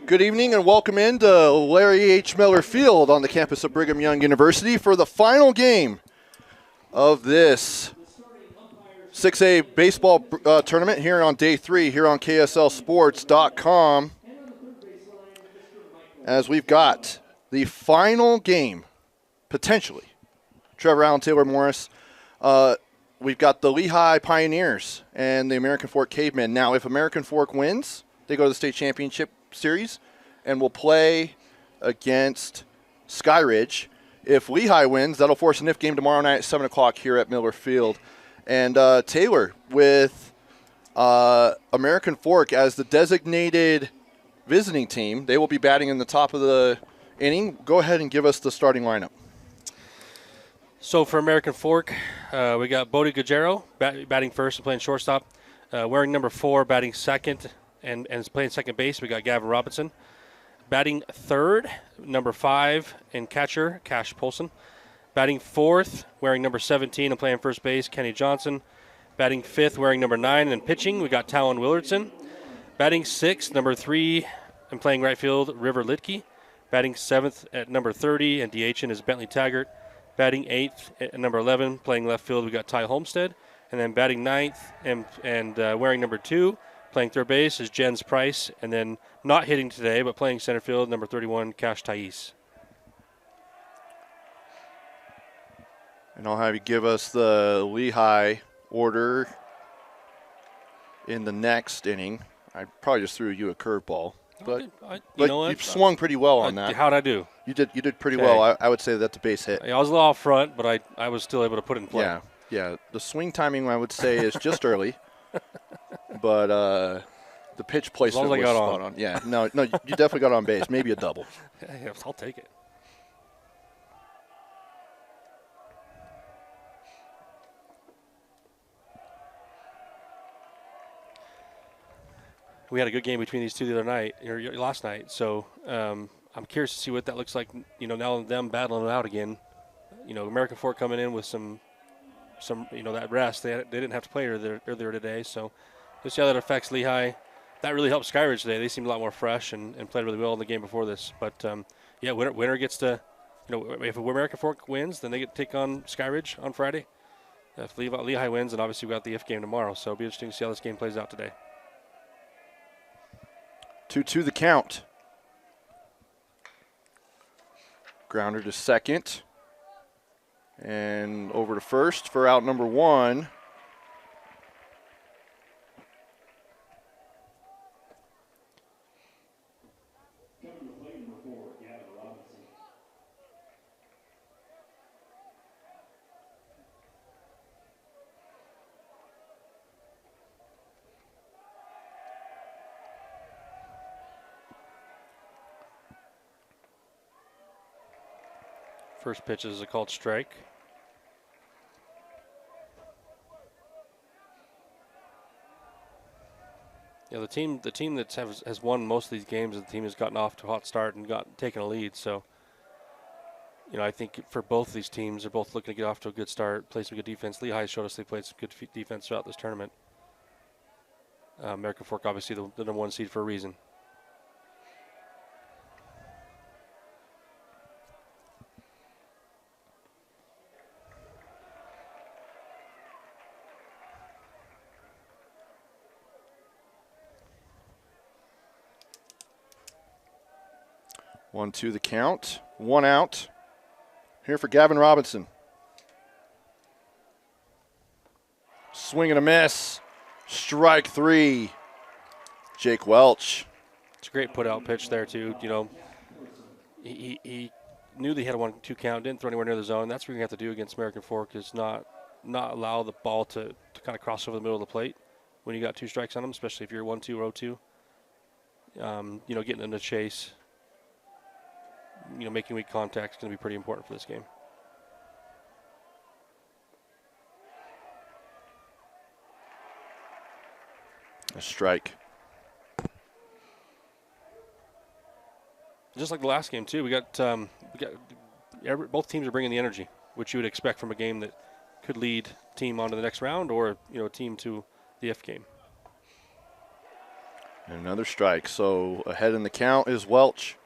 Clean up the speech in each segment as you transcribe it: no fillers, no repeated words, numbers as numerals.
Good evening and welcome into Larry H. Miller Field on the campus of Brigham Young University for the final game of this 6A baseball tournament here on day 3 here on KSLSports.com. As we've got the final game, potentially, Trevor Allen, Taylor Morris. We've got the Lehi Pioneers and the American Fork Cavemen. Now, if American Fork wins, they go to the state championship series and will play against Skyridge. If Lehi wins, that'll force a NIF game tomorrow night at 7 o'clock here at Miller Field. And Taylor, with American Fork as the designated visiting team, they will be batting in the top of the inning. Go ahead and give us the starting lineup. So for American Fork, we got Bodie Guerrero batting first and playing shortstop. Wearing number 4, batting second and playing second base, we got Gavin Robinson. Batting third, number 5 and catcher, Cash Polson. Batting fourth, wearing number 17 and playing first base, Kenny Johnson. Batting fifth, wearing number 9 and pitching, we got Talon Willardson. Batting sixth, number 3 and playing right field, River Litke. Batting seventh at number 30 and DHing is Bentley Taggart. Batting 8th at number 11, playing left field, we got Ty Homestead. And then batting 9th and wearing number 2, playing third base, is Jens Price. And then not hitting today, but playing center field, number 31, Cash Thais. And I'll have you give us the Lehi order in the next inning. I probably just threw you a curveball. But you swung pretty well on that. How'd I do? You did pretty well. I would say that's a base hit. I was a little off front, but I was still able to put it in play. Yeah. The swing timing, I would say, is just early. But the pitch placement was spot on. Yeah, no, you definitely got on base. Maybe a double. Yeah, I'll take it. We had a good game between these two the other night, or last night. So I'm curious to see what that looks like. Now them battling it out again. American Fork coming in with some that rest. They didn't have to play earlier today. So we'll see how that affects Lehi. That really helped Skyridge today. They seemed a lot more fresh and played really well in the game before this. But winner gets to, if American Fork wins, then they get to take on Skyridge on Friday. If Lehi wins, then obviously we've got the IF game tomorrow. So it'll be interesting to see how this game plays out today. 2-2 the count. Grounder to second. And over to first for out number 1. First pitch is a called strike. Yeah, the team that has won most of these games, the team has gotten off to a hot start and taken a lead. So, I think for both of these teams, they're both looking to get off to a good start, play some good defense. Lehigh showed us they played some good defense throughout this tournament. American Fork, obviously, the number 1 seed for a reason. One, 2 the count. 1 out. Here for Gavin Robinson. Swing and a miss. Strike 3. Jake Welch. It's a great put-out pitch there, too. He knew that he had a 1-2 count, didn't throw anywhere near the zone. That's what you have to do against American Fork is not allow the ball to kind of cross over the middle of the plate when you got 2 strikes on them, especially if you're 1-2 or 0-2. Getting in the chase. Making weak contact is going to be pretty important for this game. A strike. Just like the last game too, we got both teams are bringing the energy, which you would expect from a game that could lead team on to the next round or a team to the IF game. And another strike. So ahead in the count is Welch.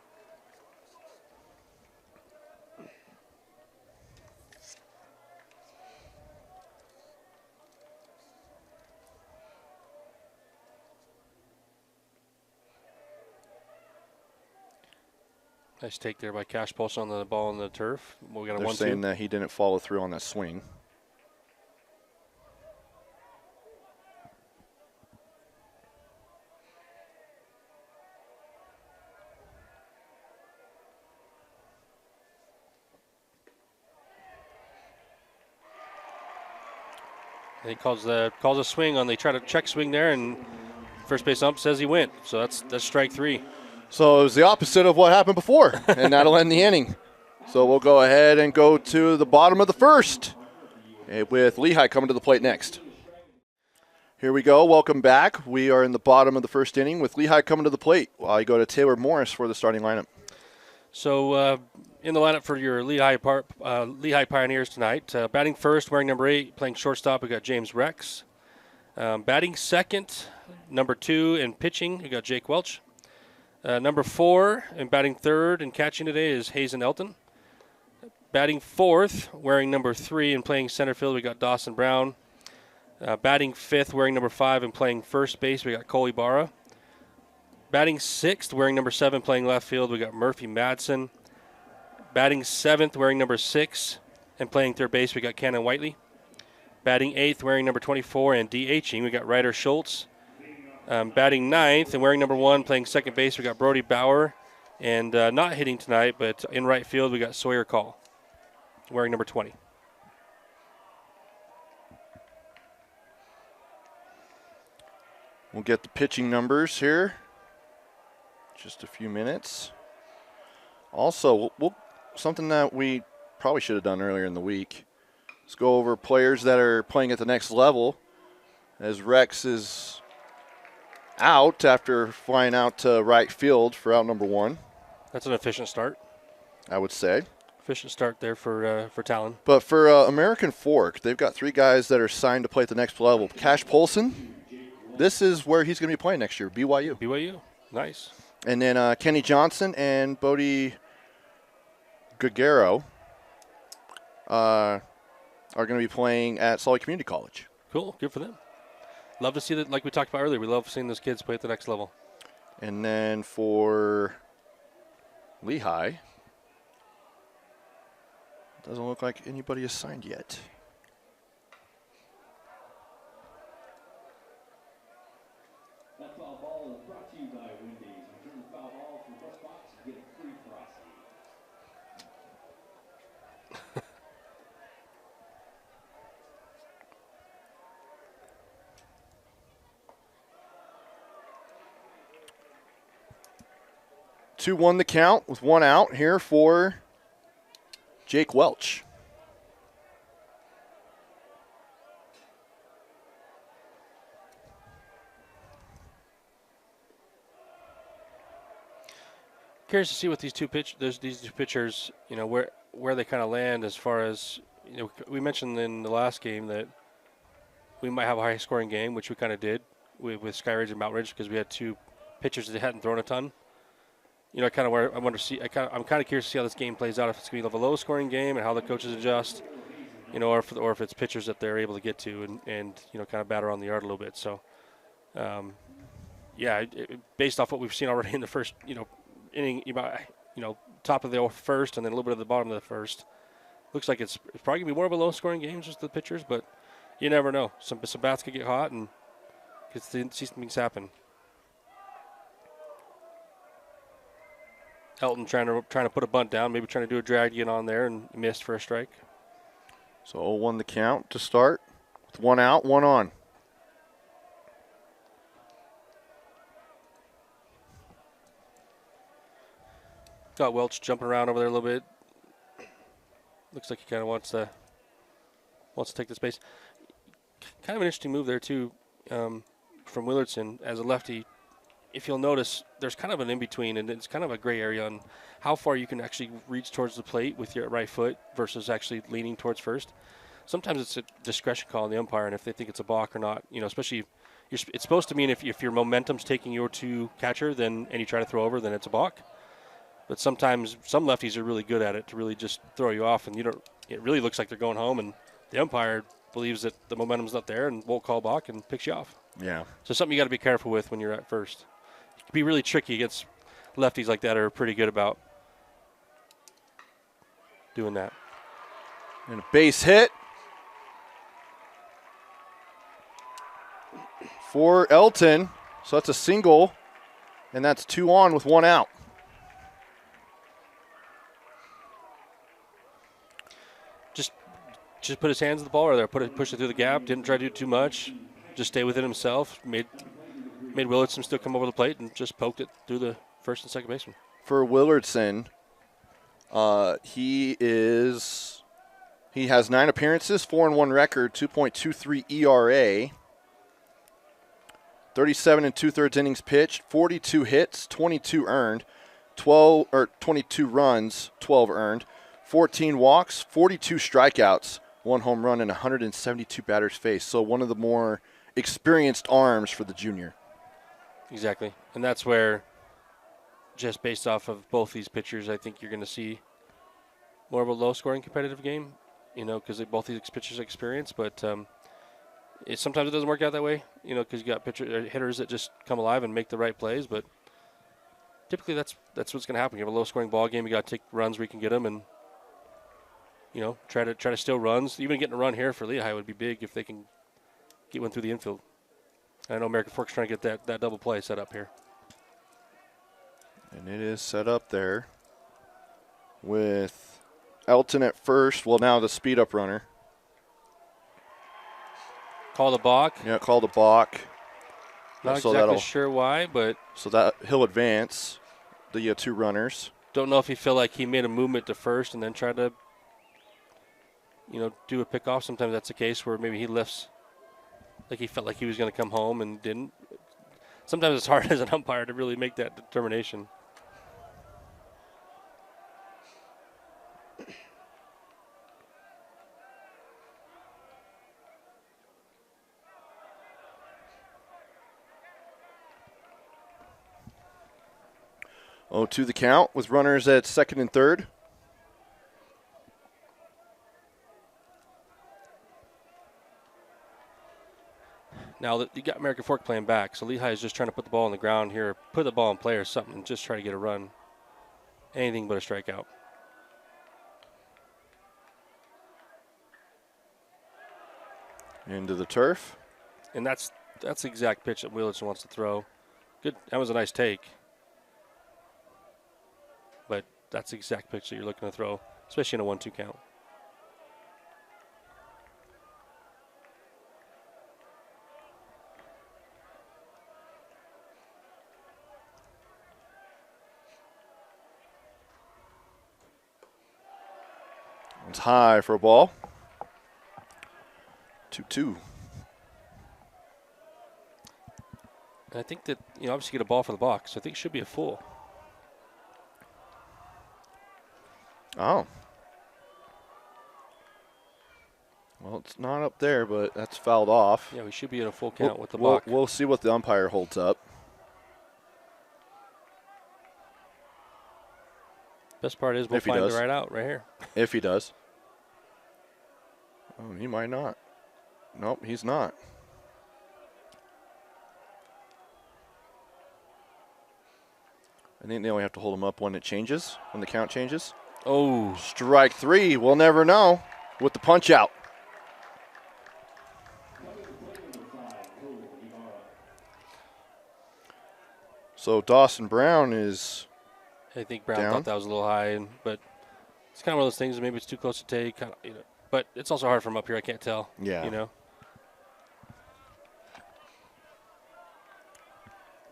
Nice take there by Cash Pulse on the ball on the turf. We got a They're 1-2. saying that he didn't follow through on that swing. He calls a swing on. They try to check swing there, and first base ump says he went. So that's strike 3. So it was the opposite of what happened before, and that'll end the inning. So we'll go ahead and go to the bottom of the first with Lehi coming to the plate next. Here we go. Welcome back. We are in the bottom of the first inning with Lehi coming to the plate while you go to Taylor Morris for the starting lineup. So in the lineup for your Lehi Pioneers tonight, batting first, wearing number 8, playing shortstop, we got James Rex. Batting second, number 2, and pitching, we got Jake Welch. Number 4 and batting third and catching today is Hazen Elton. Batting fourth, wearing number 3 and playing center field, we got Dawson Brown. Batting fifth, wearing number 5 and playing first base, we got Cole Ibarra. Batting sixth, wearing number 7, playing left field, we got Murphy Madsen. Batting seventh, wearing number 6 and playing third base, we got Cannon Whiteley. Batting eighth, wearing number 24 and DHing, we got Ryder Schultz. Batting ninth and wearing number 1, playing second base, we got Brody Bauer. And not hitting tonight, but in right field, we got Sawyer Call, wearing number 20. We'll get the pitching numbers here. Just a few minutes. Also, something that we probably should have done earlier in the week. Let's go over players that are playing at the next level, as Rex is out after flying out to right field for out number 1. That's an efficient start. I would say. Efficient start there for Talon. But for American Fork, they've got 3 guys that are signed to play at the next level. Cash Polson, this is where he's going to be playing next year, BYU. BYU, nice. And then Kenny Johnson and Bodie Gagaro are going to be playing at Salt Lake Community College. Cool, good for them. Love to see that, like we talked about earlier. We love seeing those kids play at the next level. And then for Lehi, doesn't look like anybody is signed yet. That foul ball is brought to you by Wendy's. Return the foul ball from the press box and get a free frosty. Two won the count with 1 out here for Jake Welch. Curious to see what these two pitchers, where they kind of land as far as, we mentioned in the last game that we might have a high scoring game, which we kind of did with Skyridge and Mount Ridge because we had 2 pitchers that hadn't thrown a ton. Kind of where I want to see. I'm kind of curious to see how this game plays out. If it's going to be a low scoring game and how the coaches adjust, or if it's pitchers that they're able to get to and kind of batter on the yard a little bit. So, based off what we've seen already in the first, inning, top of the first and then a little bit of the bottom of the first, looks like it's probably going to be more of a low scoring game, just the pitchers. But you never know. Some bats could get hot and see some things happen. Elton trying to put a bunt down, maybe trying to do a drag to get on there and missed for a strike. So 0-1 the count to start with 1 out, 1 on. Got Welch jumping around over there a little bit. Looks like he kind of wants to take the space. Kind of an interesting move there too, from Willardson as a lefty. If you'll notice, there's kind of an in-between, and it's kind of a gray area on how far you can actually reach towards the plate with your right foot versus actually leaning towards first. Sometimes it's a discretion call on the umpire, and if they think it's a balk or not, especially It's supposed to mean if your momentum's taking you to catcher, and you try to throw over, then it's a balk. But sometimes some lefties are really good at it to really just throw you off, and you don't. It really looks like they're going home, and the umpire believes that the momentum's not there and won't call balk and picks you off. Yeah. So something you got to be careful with when you're at first. It can be really tricky against lefties like that are pretty good about doing that. And a base hit for Elton. So that's a single, and that's 2 on with 1 out. Just put his hands on the ball or there, push it through the gap. Didn't try to do too much. Just stay within himself. Made Willardson still come over the plate and just poked it through the first and second baseman. For Willardson, he has 9 appearances, 4-1 record, 2.23 ERA, 37 2/3 innings pitched, 42 hits, 22 earned, 22 runs, 12 earned, 14 walks, 42 strikeouts, 1 home run, and 172 batters faced. So one of the more experienced arms for the junior. Exactly. And that's where, just based off of both these pitchers, I think you're going to see more of a low-scoring competitive game, because both these pitchers have experience. But sometimes it doesn't work out that way, because you got hitters that just come alive and make the right plays. But typically that's what's going to happen. You have a low-scoring ball game. You got to take runs where you can get them, and try to steal runs. Even getting a run here for Lehi would be big if they can get one through the infield. I know American Fork's trying to get that double play set up here. And it is set up there with Elton at first. Well, now the speed-up runner. Call the balk. Yeah, called a balk. Not So exactly sure why, but so that he'll advance the 2 runners. don't know if he felt like he made a movement to first and then tried to, do a pickoff. Sometimes that's the case where maybe he lifts like he felt like he was going to come home and didn't. Sometimes it's hard as an umpire to really make that determination. Oh, to the count with runners at second and third. Now that you got American Fork playing back, so Lehi is just trying to put the ball on the ground here, put the ball in play or something, and just try to get a run. Anything but a strikeout. Into the turf. And that's the exact pitch that Willardson wants to throw. Good. That was a nice take. But that's the exact pitch that you're looking to throw, especially in a 1-2 count. It's high for a ball. 2-2. And I think that, obviously get a ball for the box. So I think it should be a full. Oh. Well, it's not up there, but that's fouled off. Yeah, we should be in a full count with the balk. We'll see what the umpire holds up. Best part is we'll find the right out right here. If he does. Oh, he might not. Nope, he's not. I think they only have to hold him up when it changes, when the count changes. Oh. Strike 3. We'll never know with the punch out. So Dawson Brown is I think Brown down. thought that was a little high, but it's kind of one of those things. Maybe it's too close to take. But it's also hard from up here. I can't tell. Yeah.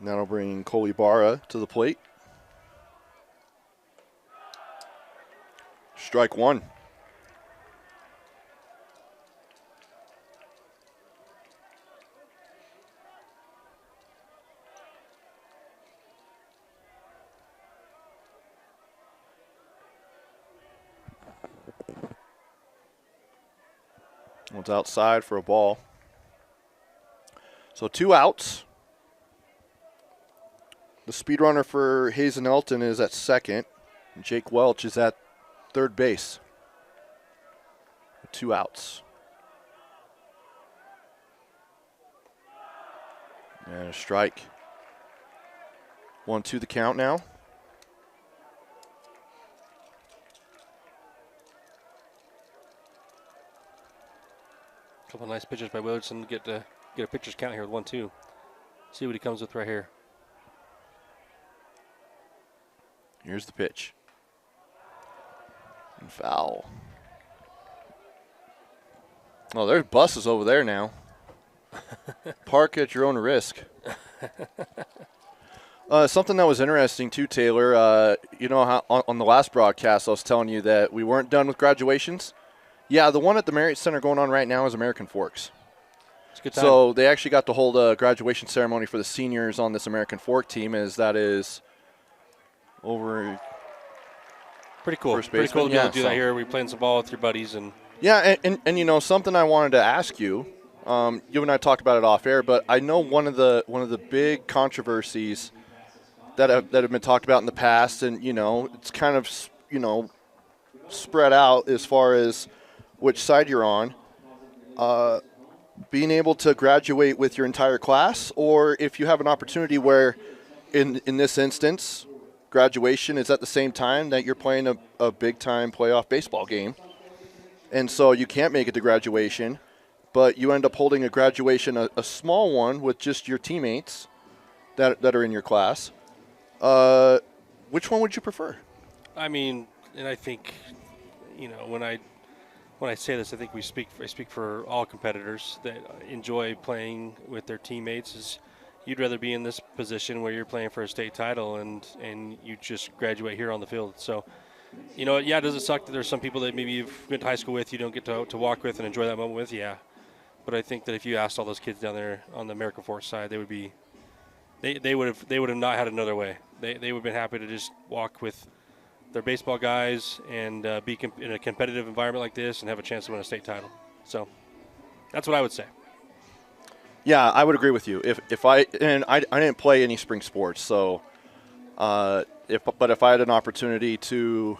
That'll bring Cole Ibarra to the plate. Strike 1. It's outside for a ball. So 2 outs. The speed runner for Hazen Elton is at second. And Jake Welch is at third base. 2 outs. And a strike. 1-2 the count now. Couple of nice pitches by Willardson to get a pitcher's count here with 1-2. See what he comes with right here. Here's the pitch. And foul. Oh, there's buses over there now. Park at your own risk. Something that was interesting too, Taylor. You know how on the last broadcast I was telling you that we weren't done with graduations. Yeah, the one at the Marriott Center going on right now is American Forks. It's a good time. So they actually got to hold a graduation ceremony for the seniors on this American Fork team. That is over. Pretty cool. First Pretty cool to be able to do so. that here. We're playing some ball with your buddies and. Yeah, and you know something I wanted to ask you. You and I talked about it off air, but I know one of the big controversies that have been talked about in the past, and you know it's kind of spread out as far as which side you're on. Being able to graduate with your entire class, or if you have an opportunity where, in this instance, graduation is at the same time that you're playing a big time playoff baseball game. And so you can't make it to graduation, but you end up holding a graduation, a small one with just your teammates that are in your class. Which one would you prefer? I mean, and I think, when I say this, I think I speak for all competitors that enjoy playing with their teammates. Is you'd rather be in this position where you're playing for a state title and you just graduate here on the field. So. Yeah, does it suck that there's some people that maybe you've been to high school with, you don't get to walk with and enjoy that moment with? Yeah. But I think that if you asked all those kids down there on the American Force side, they would be they would have not had another way. They would have been happy to just walk with their baseball guys and be in a competitive environment like this and have a chance to win a state title. So that's what I would say. Yeah, I would agree with you. If I didn't play any spring sports, so if I had an opportunity to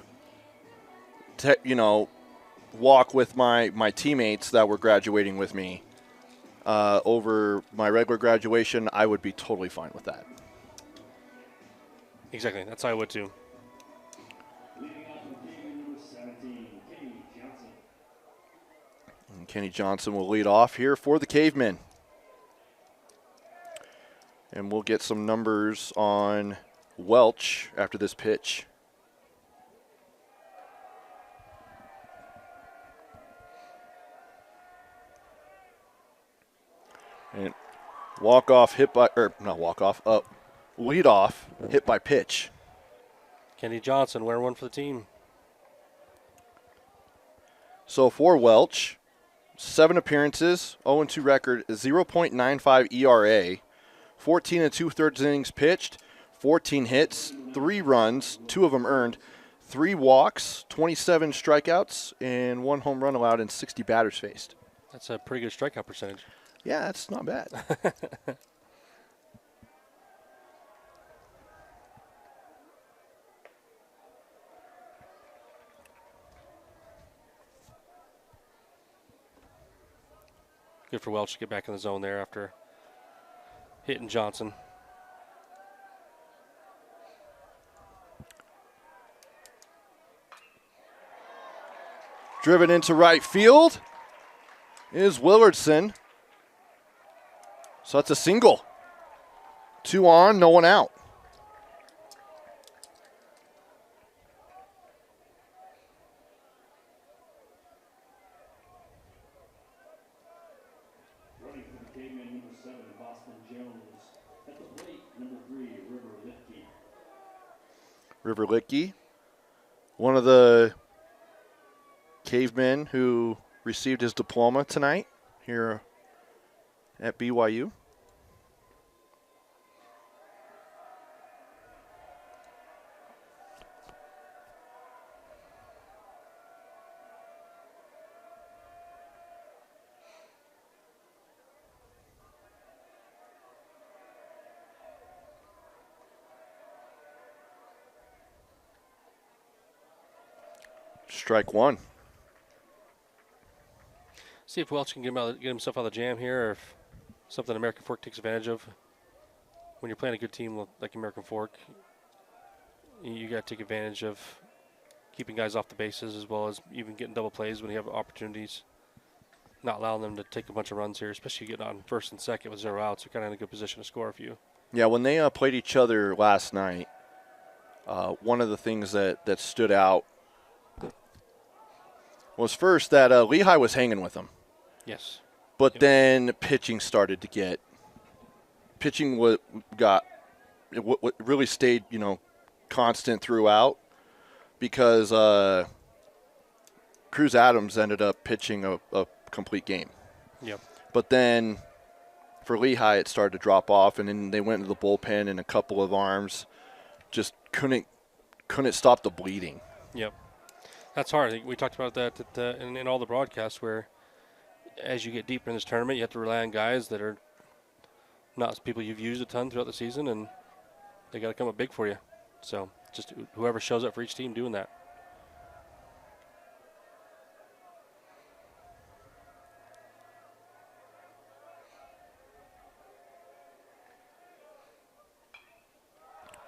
walk with my teammates that were graduating with me over my regular graduation, I would be totally fine with that. Exactly. That's how I would too. Leading off with Cavemen number 17, Kenny Johnson. And Kenny Johnson will lead off here for the Cavemen. And we'll get some numbers on Welch after this pitch. And lead off, hit by pitch. Kenny Johnson, wearing one for the team. So for Welch, 7 appearances, 0-2 record, 0.95 ERA, 14 2/3 innings pitched, 14 hits, 3 runs, 2 of them earned, 3 walks, 27 strikeouts, and 1 home run allowed and 60 batters faced. That's a pretty good strikeout percentage. Yeah, that's not bad. Good for Welch to get back in the zone there after hitting Johnson. Driven into right field is Willardson. So that's a single. 2 on, no one out. Running for the Cavemen number 7, Boston Jones. At the plate, number 3, River Litkey. River Litkey, one of the Cavemen who received his diploma tonight here at BYU. Strike one. See if Welch can get himself out of the jam here, or if something American Fork takes advantage of. When you're playing a good team like American Fork, you got to take advantage of keeping guys off the bases as well as even getting double plays when you have opportunities. Not allowing them to take a bunch of runs here, especially getting on first and second with 0 outs. You're kind of in a good position to score a few. Yeah, when they played each other last night, one of the things that stood out was first that Lehi was hanging with them. Yes. But then pitching started to get – pitching really stayed, constant throughout because Cruz Adams ended up pitching a complete game. Yep. But then for Lehi, it started to drop off, and then they went into the bullpen, and a couple of arms just couldn't stop the bleeding. Yep. That's hard. I think we talked about that in all the broadcasts where as you get deeper in this tournament, you have to rely on guys that are not people you've used a ton throughout the season, and they got to come up big for you. So just whoever shows up for each team doing that.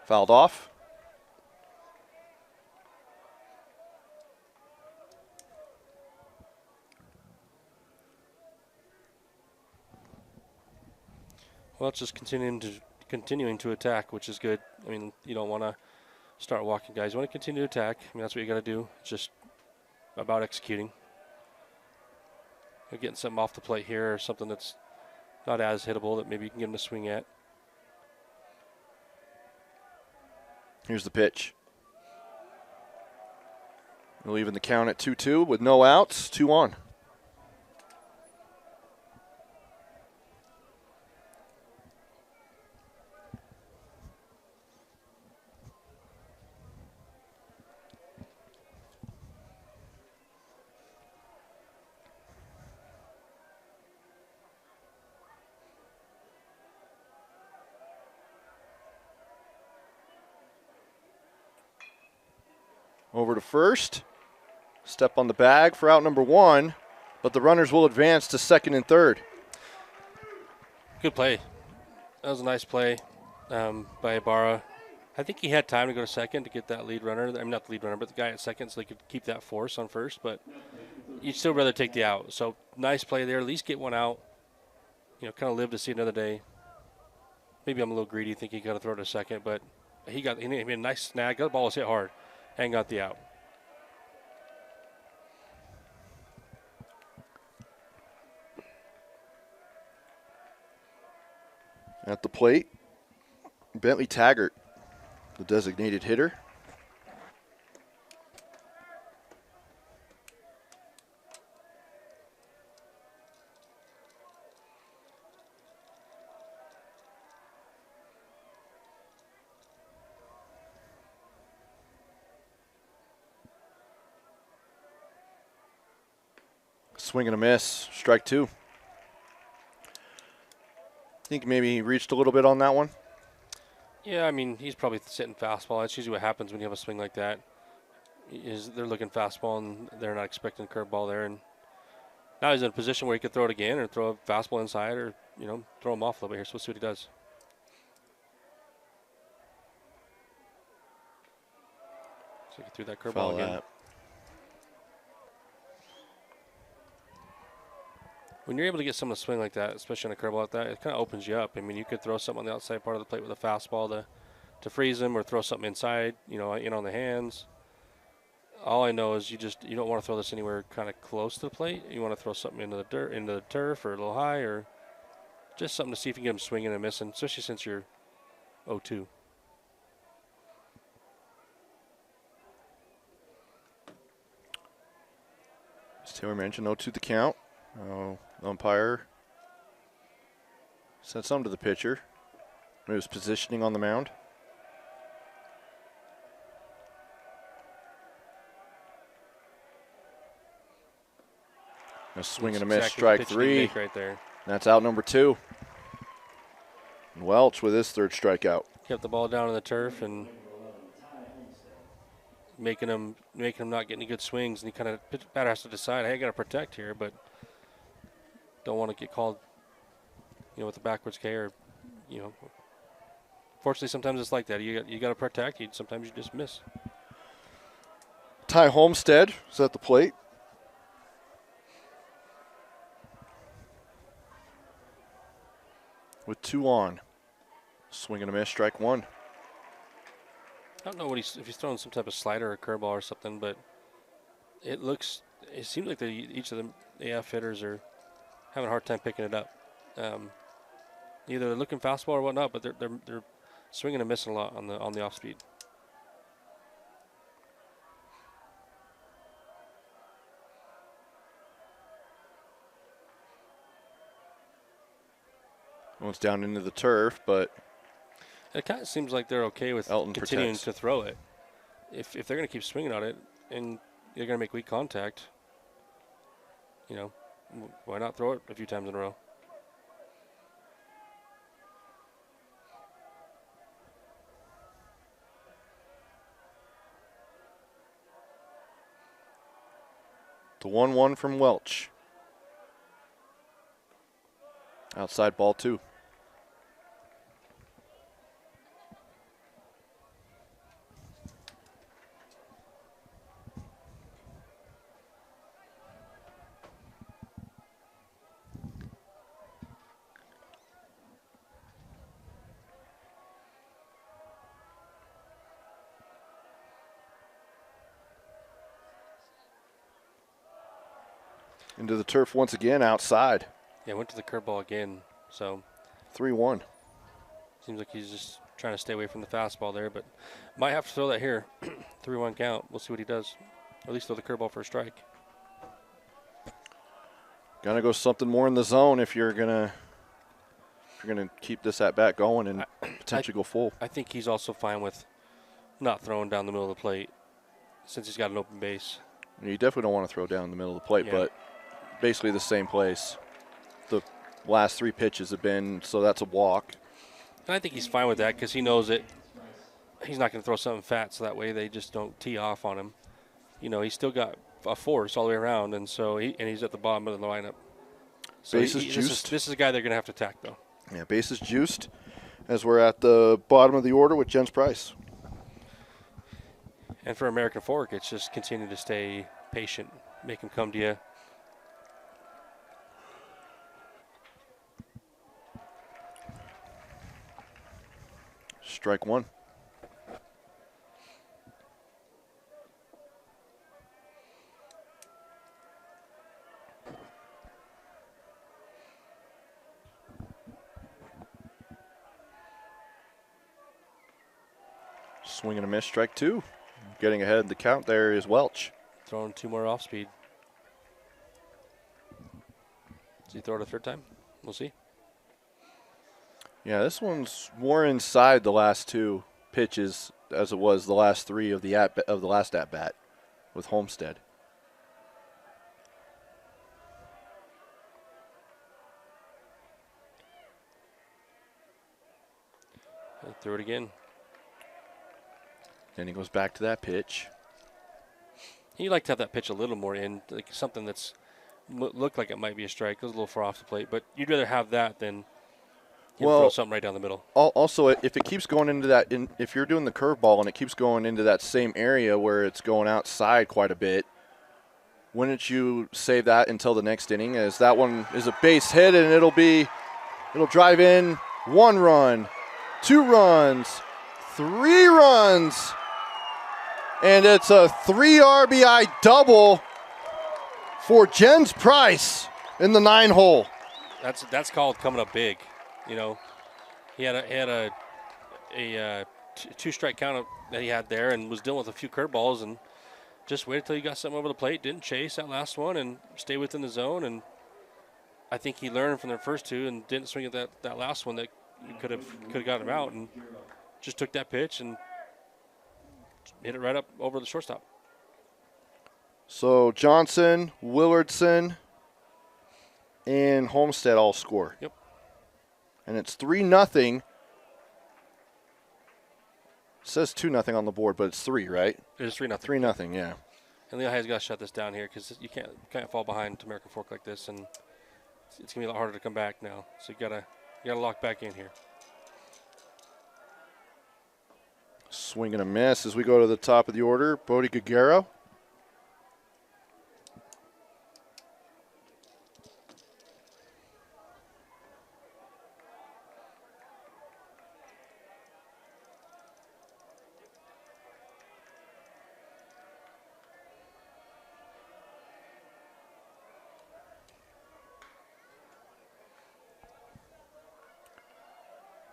Fouled off. Well, it's just continuing to attack, which is good. I mean, you don't want to start walking guys. You want to continue to attack. I mean, that's what you got to do. It's just about executing. You're getting something off the plate here or something that's not as hittable that maybe you can get them to swing at. Here's the pitch. We're leaving the count at 2-2 with no outs, 2 on. Over to first. Step on the bag for out number 1, but the runners will advance to second and third. Good play. That was a nice play by Ibarra. I think he had time to go to second to get that lead runner. I mean, not the lead runner, but the guy at second so they could keep that force on first. But you'd still rather take the out. So nice play there. At least get one out. Kind of live to see another day. Maybe I'm a little greedy thinking he got to throw to second, but he made a nice snag. That ball was hit hard and got the out. At the plate, Bentley Taggart, the designated hitter. Swing and a miss, strike 2. Think maybe he reached a little bit on that one. Yeah, I mean, he's probably sitting fastball. That's usually what happens when you have a swing like that. They're looking fastball and they're not expecting a curveball there. And now he's in a position where he could throw it again or throw a fastball inside or, throw him off a little bit here. So we'll see what he does. So he threw that curveball again. That. When you're able to get someone to swing like that, especially on a curveball like that, it kind of opens you up. I mean, you could throw something on the outside part of the plate with a fastball to freeze him or throw something inside, in on the hands. All I know is you don't want to throw this anywhere kind of close to the plate. You want to throw something into the turf or a little high or just something to see if you can get him swinging and missing, especially since you're 0-2. As Taylor mentioned, 0-2 the count. Umpire said something to the pitcher. He was positioning on the mound. A swing and a miss, strike 3. Right there. That's out number 2. Welch with his third strikeout. Kept the ball down on the turf and making him not getting any good swings, and he kind of batter has to decide, hey, I got to protect here, but don't want to get called, with the backwards K or, fortunately sometimes it's like that. You got to protect. Sometimes you just miss. Ty Homestead is at the plate. With 2 on. Swing and a miss, strike 1. I don't know if he's throwing some type of slider or curveball or something, but it seems like each of the AF hitters are having a hard time picking it up. Either they're looking fastball or whatnot, but they're swinging and missing a lot on the off speed. One's down into the turf, but It kind of seems like they're okay with Elton continuing protects. to throw it. If they're going to keep swinging on it and they're going to make weak contact, why not throw it a few times in a row? the 1-1 from Welch. Outside ball 2. Into the turf once again, outside. Yeah, went to the curveball again, so 3-1. seems like he's just trying to stay away from the fastball there, but might have to throw that here. 3-1 count. We'll see what he does. Or at least throw the curveball for a strike. Gonna go something more in the zone if you're gonna keep this at bat going and potentially go full. I think he's also fine with not throwing down the middle of the plate since he's got an open base. You definitely don't want to throw down the middle of the plate, Yeah. but basically the same place. The last 3 pitches have been, so that's a walk. And I think he's fine with that because he knows that he's not going to throw something fat, so that way they just don't tee off on him. He's still got a force all the way around, and so he's at the bottom of the lineup. So Bases juiced. This is a guy they're going to have to attack, though. Yeah, bases juiced as we're at the bottom of the order with Jens Price. And for American Fork, it's just continue to stay patient, make him come to you. Strike 1. Swing and a miss, strike 2. Getting ahead of the count there is Welch. Throwing 2 more off speed. Does he throw it a third time? We'll see. Yeah, this one's more inside the last 2 pitches as it was the last 3 of the last at bat with Homestead. And threw it again. Then he goes back to that pitch. You'd like to have that pitch a little more in, like something that's looked like it might be a strike. It was a little far off the plate, but you'd rather have that than throw something right down the middle. Also, if it keeps going into that, if you're doing the curveball and it keeps going into that same area where it's going outside quite a bit, wouldn't you save that until the next inning? As that one is a base hit and it'll drive in 1 run, 2 runs, 3 runs, and it's a 3 RBI double for Jens Price in the 9 hole. That's called coming up big. He had a 2-strike count that he had there and was dealing with a few curveballs and just waited till he got something over the plate. Didn't chase that last one and stay within the zone. And I think he learned from the first 2 and didn't swing at that last one that could have gotten him out and just took that pitch and hit it right up over the shortstop. So Johnson, Willardson, and Homestead all score. Yep. And it's 3-0. says 2-0 on the board, but it's 3, right? It is 3-0. 3-0, yeah. And Lehi's got to shut this down here because you can't fall behind to American Fork like this, and it's gonna be a lot harder to come back now. So you gotta lock back in here. Swing and a miss as we go to the top of the order. Bodie Gagaro.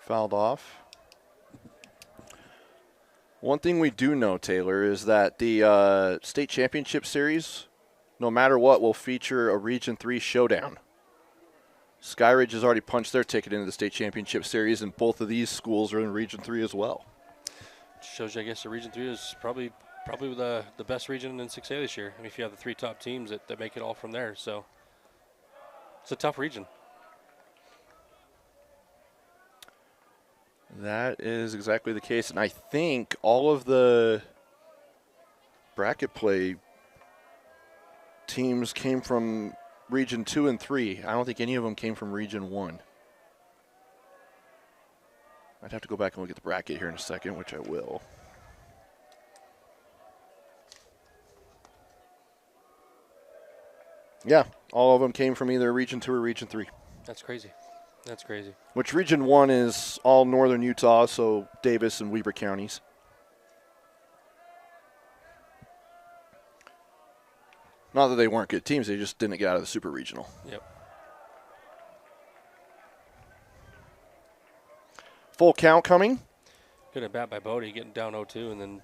Fouled off. One thing we do know, Taylor, is that the state championship series, no matter what, will feature a Region 3 showdown. Skyridge has already punched their ticket into the state championship series, and both of these schools are in Region 3 as well. Shows you, I guess, the Region 3 is probably the best region in 6A this year. I mean, if you have the 3 top teams that make it all from there. So it's a tough region. That is exactly the case, and I think all of the bracket play teams came from Region 2 and 3. I don't think any of them came from Region 1. I'd have to go back and look at the bracket here in a second, which I will. Yeah, all of them came from either Region 2 or Region 3. That's crazy. That's crazy. Which Region 1 is all northern Utah, so Davis and Weber counties. Not that they weren't good teams, they just didn't get out of the super regional. Yep. Full count coming. Good at bat by Bodie, getting down 0-2 and then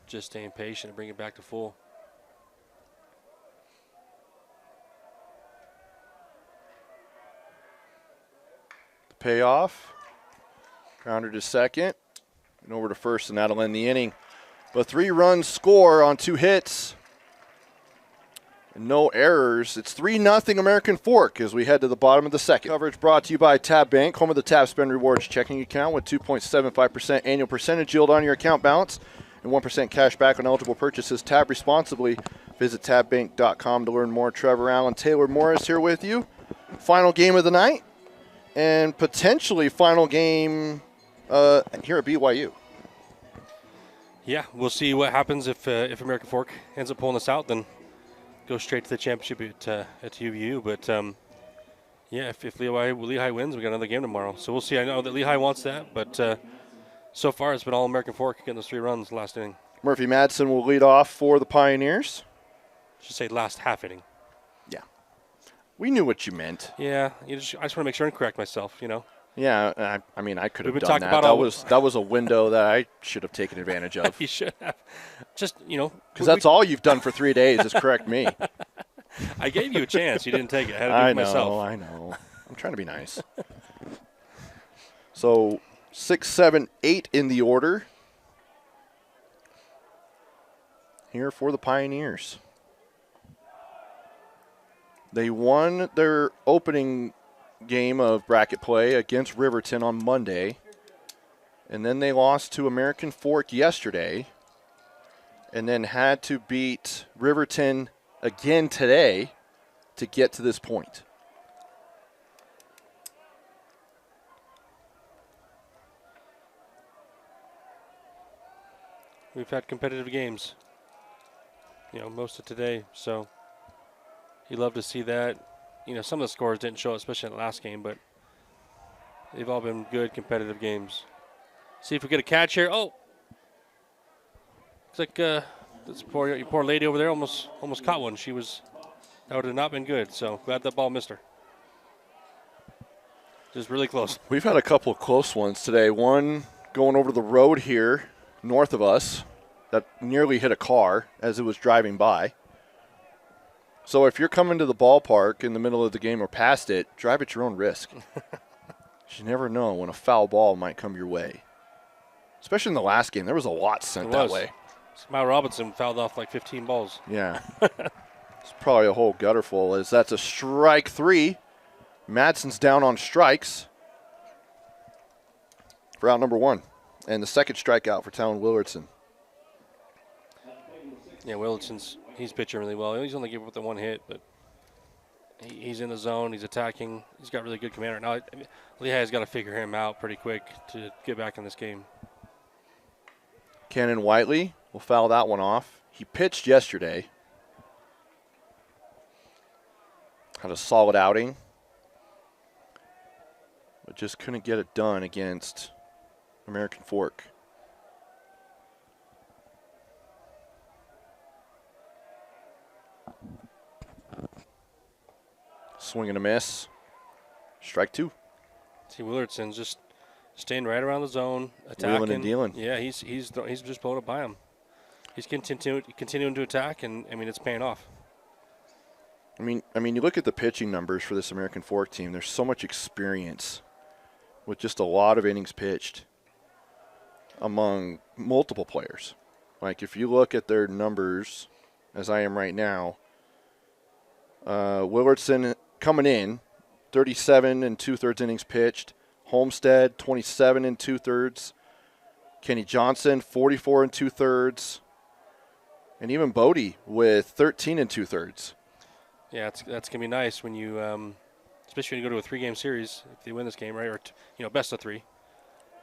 just staying patient and bringing it back to full. Payoff. Grounder to second. And over to first, and that'll end the inning. But 3-run score on 2 hits. And no errors. It's 3-0 American Fork as we head to the bottom of the second. Coverage brought to you by Tab Bank, home of the Tab Spend Rewards checking account with 2.75% annual percentage yield on your account balance and 1% cash back on eligible purchases. Tab responsibly. Visit tabbank.com to learn more. Trevor Allen, Taylor Morris here with you. Final game of the night. And potentially final game here at BYU. Yeah, we'll see what happens if American Fork ends up pulling us out, then go straight to the championship at UVU. But, yeah, if Lehi wins, we got another game tomorrow. So we'll see. I know that Lehi wants that, but so far it's been all American Fork getting those 3 runs last inning. Murphy Madsen will lead off for the Pioneers. Should say last half inning. Yeah. We knew what you meant. Yeah, I just want to make sure and correct myself, you know. Yeah, I mean, I could have We've been done talking that. about That was a window that I should have taken advantage of. You should have. Just, you know. Because that's all you've done for 3 days is correct me. I gave you a chance. You didn't take it. I had to do it myself. I know. I'm trying to be nice. So 6, 7, 8 in the order here for the Pioneers. They won their opening game of bracket play against Riverton on Monday, and then they lost to American Fork yesterday, and then had to beat Riverton again today to get to this point. We've had competitive games, you know, most of today, so you love to see that. You know, some of the scores didn't show, especially in the last game, but they've all been good competitive games. See if we get a catch here. Oh, looks like this poor lady over there almost caught one. That would have not been good. So glad that ball missed her. Just really close. We've had a couple of close ones today. One going over the road here north of us that nearly hit a car as it was driving by. So if you're coming to the ballpark in the middle of the game or past it, drive at your own risk. You never know when a foul ball might come your way. Especially in the last game. There was a lot sent that way. Smile Robinson fouled off like 15 balls. Yeah. It's probably a whole gutter full as that's a strike 3. Madsen's down on strikes for out number 1. And the second strikeout for Talon Willardson. Yeah, he's pitching really well. He's only given up the one hit, but he's in the zone. He's attacking. He's got really good command right now. I mean, Lehi's got to figure him out pretty quick to get back in this game. Cannon Whiteley will foul that one off. He pitched yesterday. Had a solid outing, but just couldn't get it done against American Fork. Swing and a miss. Strike two. See, Willardson's just staying right around the zone, attacking. Wheeling and dealing. Yeah, he's just blowing it by him. He's continuing to attack, and I mean it's paying off. I mean, you look at the pitching numbers for this American Fork team. There's so much experience with just a lot of innings pitched among multiple players. Like if you look at their numbers, as I am right now, Willardson coming in, 37 and 2/3 innings pitched. Homestead, 27 and 2/3. Kenny Johnson, 44 and 2/3. And even Bodie with 13 and 2/3. Yeah, that's gonna be nice when you, especially when you go to a 3-game series. If they win this game, right, or best of 3,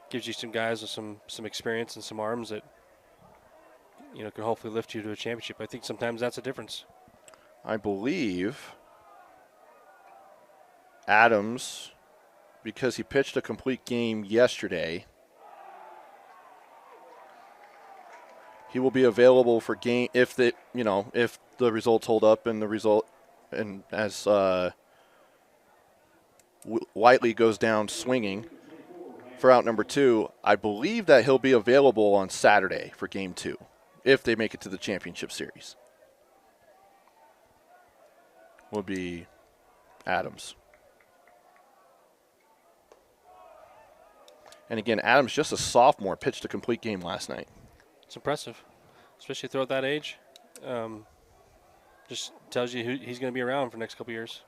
gives you some guys with some experience and some arms that can hopefully lift you to a championship. I think sometimes that's a difference. I believe Adams, because he pitched a complete game yesterday, he will be available for game if the results hold up and as Whiteley goes down swinging for out number 2. I believe that he'll be available on Saturday for game 2 if they make it to the championship series. Will be Adams. And again, Adams, just a sophomore, pitched a complete game last night. It's impressive, especially throughout that age. Just tells you who he's going to be around for the next couple years.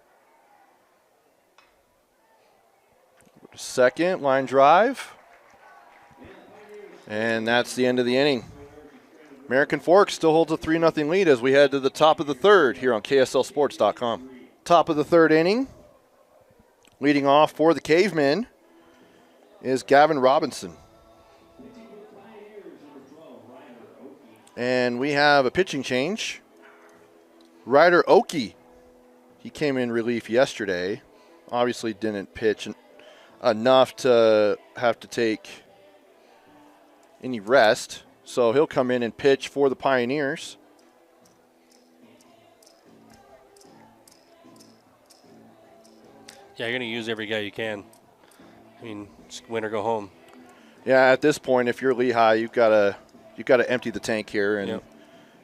Second, line drive. And that's the end of the inning. American Fork still holds a 3-0 lead as we head to the top of the third here on KSLSports.com. Top of the third inning. Leading off for the Cavemen is Gavin Robinson. And we have a pitching change. Ryder Oki. He came in relief yesterday. Obviously didn't pitch enough to have to take any rest. So he'll come in and pitch for the Pioneers. Yeah, you're going to use every guy you can. I mean, just win or go home. Yeah, at this point, if you're Lehi, you've got to empty the tank here, and Yep.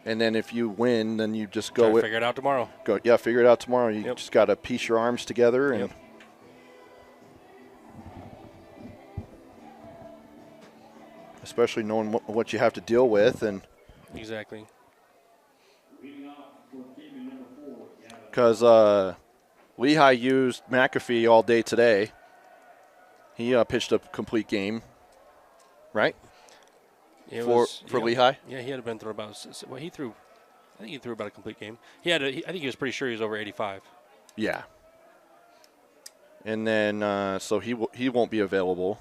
and then if you win, then you just Try go to with figure it out tomorrow. figure it out tomorrow. You Yep. just got to piece your arms together and. Yep. Especially knowing what you have to deal with, and Exactly. because Lehi used McAfee all day today. He pitched a complete game, right? For Lehi. Yeah, he had been through about. Well, he threw. I think he threw about a complete game. I think he was pretty sure he was over 85. Yeah. And then so he won't be available.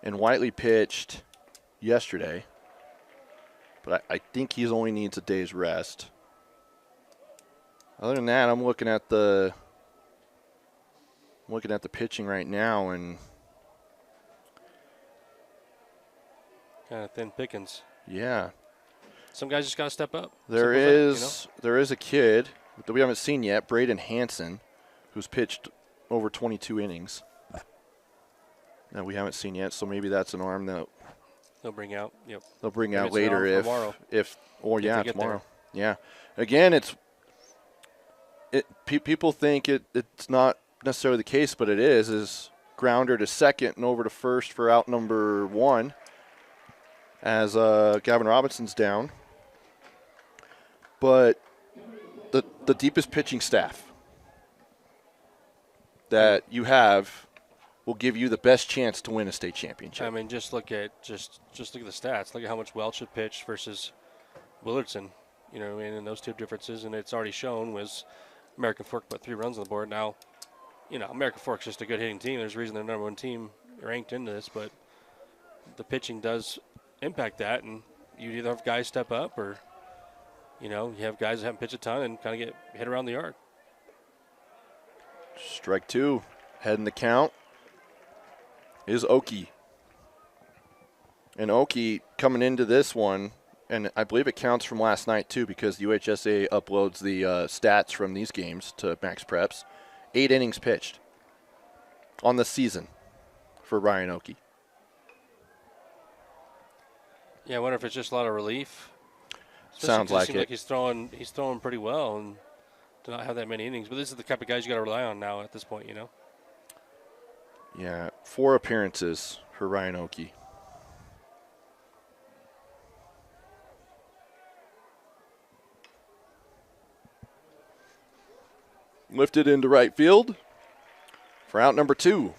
And Whiteley pitched yesterday, but I think he only needs a day's rest. Other than that, I'm looking at the pitching right now, and Kind of thin pickings. yeah, Some guys just got to step up. there Simple as that, is there is a kid that we haven't seen yet, Braden Hansen, who's pitched over 22 innings. That we haven't seen yet, so maybe that's an arm that They'll bring out. Yep. they'll bring Maybe out it's an later arm for tomorrow. tomorrow. Yeah. Again, people think it's not necessarily the case, but it is grounder to second and over to first for out number 1 as Gavin Robinson's down. But the deepest pitching staff that you have will give you the best chance to win a state championship. I mean, just look at the stats. Look at how much Welch had pitched versus Willardson. You know, and those two differences, and it's already shown was American Fork put 3 runs on the board. Now, you know, American Fork's just a good hitting team. There's a reason they're number 1 team ranked into this, but the pitching does impact that, and you either have guys step up or, you know, you have guys that haven't pitched a ton and kind of get hit around the yard. Strike 2, head in the count is Oki. And Oki coming into this one, and I believe it counts from last night too because UHSA uploads the stats from these games to Max Preps. 8 innings pitched on the season for Ryan Oki. Yeah, I wonder if it's just a lot of relief. Sounds like it. Like he's throwing pretty well and to not have that many innings. But this is the type of guys you got to rely on now at this point, you know. Yeah, 4 appearances for Ryan Oki. Lifted into right field for out number 2.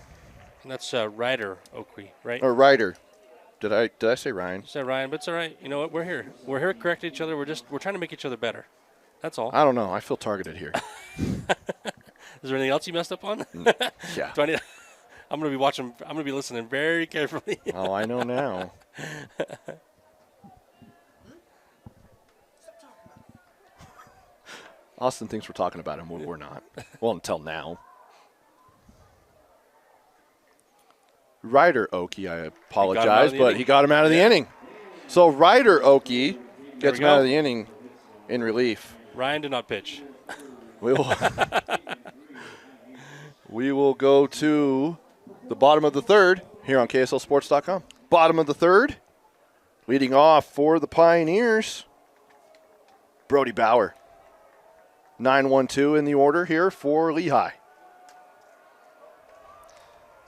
And that's Ryder Oakley, right? Or Ryder. Did I say Ryan? You said Ryan, but it's all right. You know what? We're here. We're here to correct each other. We're trying to make each other better. That's all. I don't know. I feel targeted here. Is there anything else you messed up on? Yeah. I'm going to be watching. I'm going to be listening very carefully. Oh, I know now. Austin thinks we're talking about him when we're not. Well, until now. Ryder Oki, I apologize, but he got him out of the inning. So Ryder Oki gets him out of the inning in relief. Ryan did not pitch. We will go to the bottom of the third here on KSLSports.com. Bottom of the third, leading off for the Pioneers, Brody Bauer. 9-1-2 in the order here for Lehi.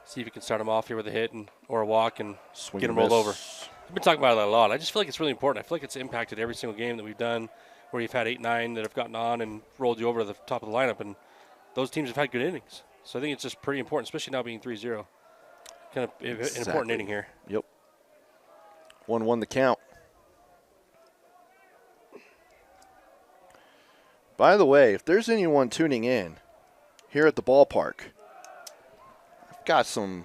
See if you can start him off here with a hit or a walk and Swing get him and rolled over. miss. I've been talking about it a lot. I just feel like it's really important. I feel like it's impacted every single game that we've done where you've had 8-9 that have gotten on and rolled you over to the top of the lineup, and those teams have had good innings. So I think it's just pretty important, especially now being 3-0. Kind of an important inning here. Yep. 1-1 the count. By the way, if there's anyone tuning in here at the ballpark, I've got some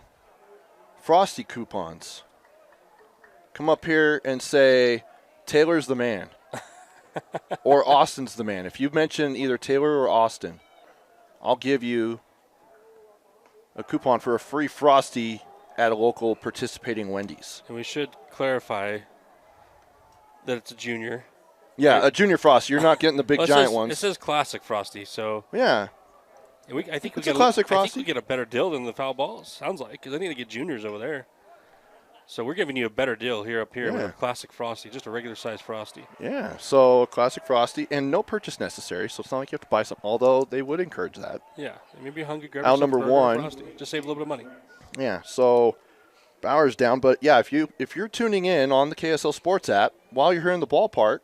Frosty coupons. Come up here and say, Taylor's the man. Or Austin's the man. If you mention either Taylor or Austin, I'll give you a coupon for a free Frosty at a local participating Wendy's. And we should clarify that it's a junior. Yeah, a junior Frosty. You're not getting the big giant ones. It says classic Frosty, so yeah. I think It's a classic Frosty. we get a better deal than the foul balls. Sounds like, because I need to get juniors over there. So we're giving you a better deal up here with a classic Frosty, just a regular size Frosty. Yeah, so classic Frosty, and no purchase necessary, so it's not like you have to buy something, although they would encourage that. Yeah, maybe you're hungry, grab Out yourself number a burger or one. Frosty. Just save a little bit of money. Yeah, so Bauer's down, but yeah, if you're tuning in on the KSL Sports app while you're here in the ballpark,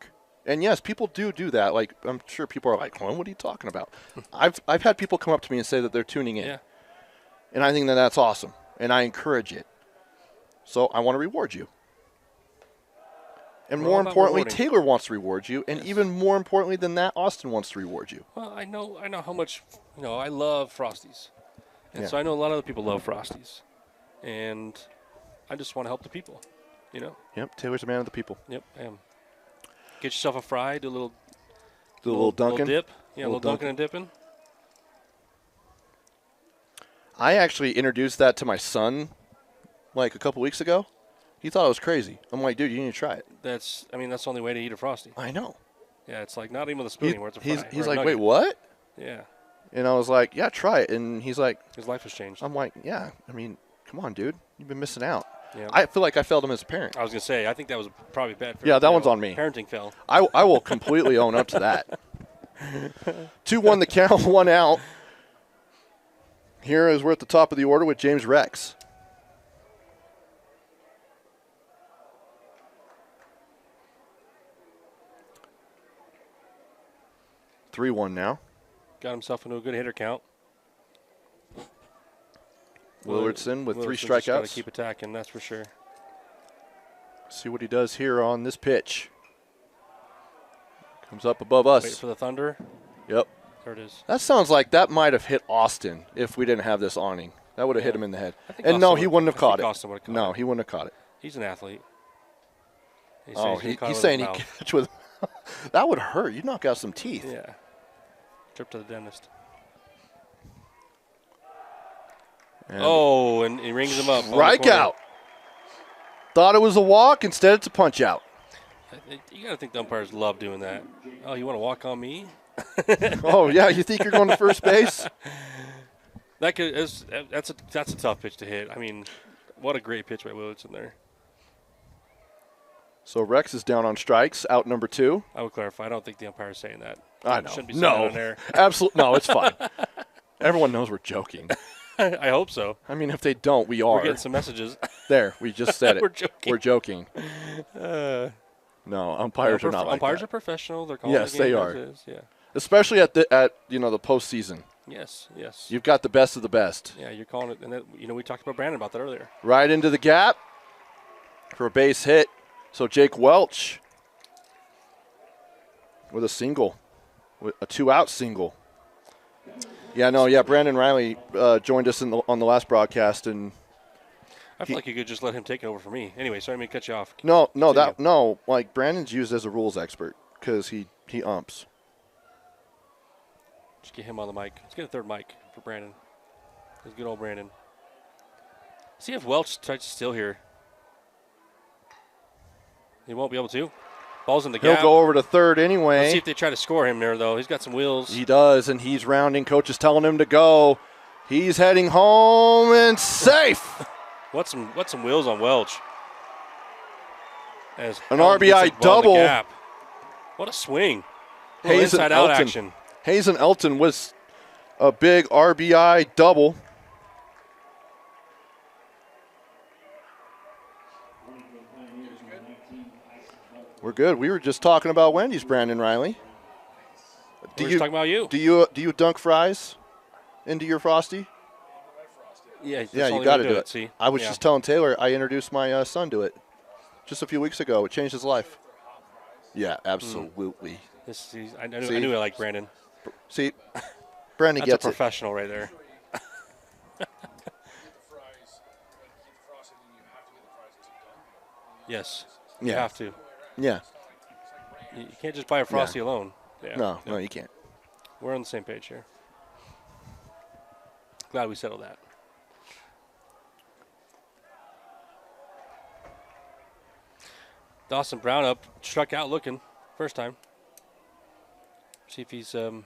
and yes, people do that. Like, I'm sure people are like, well, what are you talking about? I've had people come up to me and say that they're tuning in. Yeah. And I think that that's awesome, and I encourage it. So I want to reward you. And We're more all about importantly, rewarding. Taylor wants to reward you, and Yes. even more importantly than that, Austin wants to reward you. Well, I know how much, I love Frosties. And Yeah. so I know a lot of other people love Frosties. And I just want to help the people, Yep, Taylor's a man of the people. Yep, I am. Get yourself a fry, do a little Dunkin'. dip. Yeah, a Little little dunking and dipping. I actually introduced that to my son like a couple weeks ago. He thought it was crazy. I'm like, dude, you need to try it. That's the only way to eat a Frosty. I know. Yeah, it's like not even with a spoon anymore. It's a fry. He's or a like, nugget. wait, what? Yeah, And I was like, yeah, try it. And he's like, his life has changed. I'm like, yeah, I mean, come on, dude. You've been missing out. Yeah. I feel like I failed him as a parent. I was gonna say, I think that was probably bad. For Yeah, that one's on me. Parenting fail. I will completely own up to that. 2-1 the count, 1 out. Here is we're at the top of the order with James Rex. Three-one now. Got himself into a good hitter count. Willardson with 3 Willardson's just gotta strikeouts. keep attacking, that's for sure. See what he does here on this pitch. Comes up above us. Wait for the thunder. Yep. There it is. That sounds like that might have hit Austin if we didn't have this awning. That would have hit him in the head. I think And no, Austin he would- wouldn't have I caught think it. Austin would have caught No, it. he wouldn't have caught it. He's an athlete. He's Oh, saying he's saying he catch with. That would hurt. You knock out some teeth. Yeah. Trip to the dentist. And And he rings him up. on the strikeout. corner. Thought it was a walk. Instead, it's a punch out. You got to think the umpires love doing that. Oh, you want to walk on me? Oh yeah, you think you're going to first base? That's a tough pitch to hit. I mean, what a great pitch by Willardson there. So Rex is down on strikes. Out number 2. I would clarify. I don't think the umpire is saying that. I know. Shouldn't be saying that No, on air. absolutely. No, it's fine. Everyone knows we're joking. I hope so. I mean, if they don't, we are. We're getting some messages. There, we just said it. We're joking. We're joking. No, umpires are not like umpires that. are professional. They're calling Yes, the game they as are. is. Yeah. Especially at the postseason. Yes. You've got the best of the best. Yeah, you're calling it. And that, we talked about Brandon about that earlier. Right into the gap for a base hit. So Jake Welch with a single, with a 2-out single. Yeah, Brandon Riley joined us on the last broadcast, and I feel like you could just let him take it over for me. Anyway, sorry to cut you off. like Brandon's used as a rules expert because he umps. Just get him on the mic. Let's get a third mic for Brandon. That's good old Brandon. See if Welch tries to steal here. He won't be able to. Ball's in the He'll gap. go over to third anyway. Let's see if they try to score him there, though. He's got some wheels. He does, and he's rounding. Coach is telling him to go. He's heading home and safe. What's some wheels on Welch? As An Helton gets RBI the ball in the double. gap. What a swing. Hayes and Inside-out Elton. action. Hayes and Elton with a big RBI double. We're good. We were just talking about Wendy's, Brandon Riley. We're just talking about you. Do you dunk fries into your Frosty? Yeah, that's Yeah, all you they got to would do it. See? I was Yeah. just telling Taylor I introduced my son to it just a few weeks ago. It changed his life. Yeah, absolutely. I knew I liked Brandon. See, Brandon That's gets a it. professional right there. Yes. You Yeah. have to. Yeah. You can't just buy a Frosty alone. Yeah. No, you can't. We're on the same page here. Glad we settled that. Dawson Brown up, struck out looking. First time. See if he's looking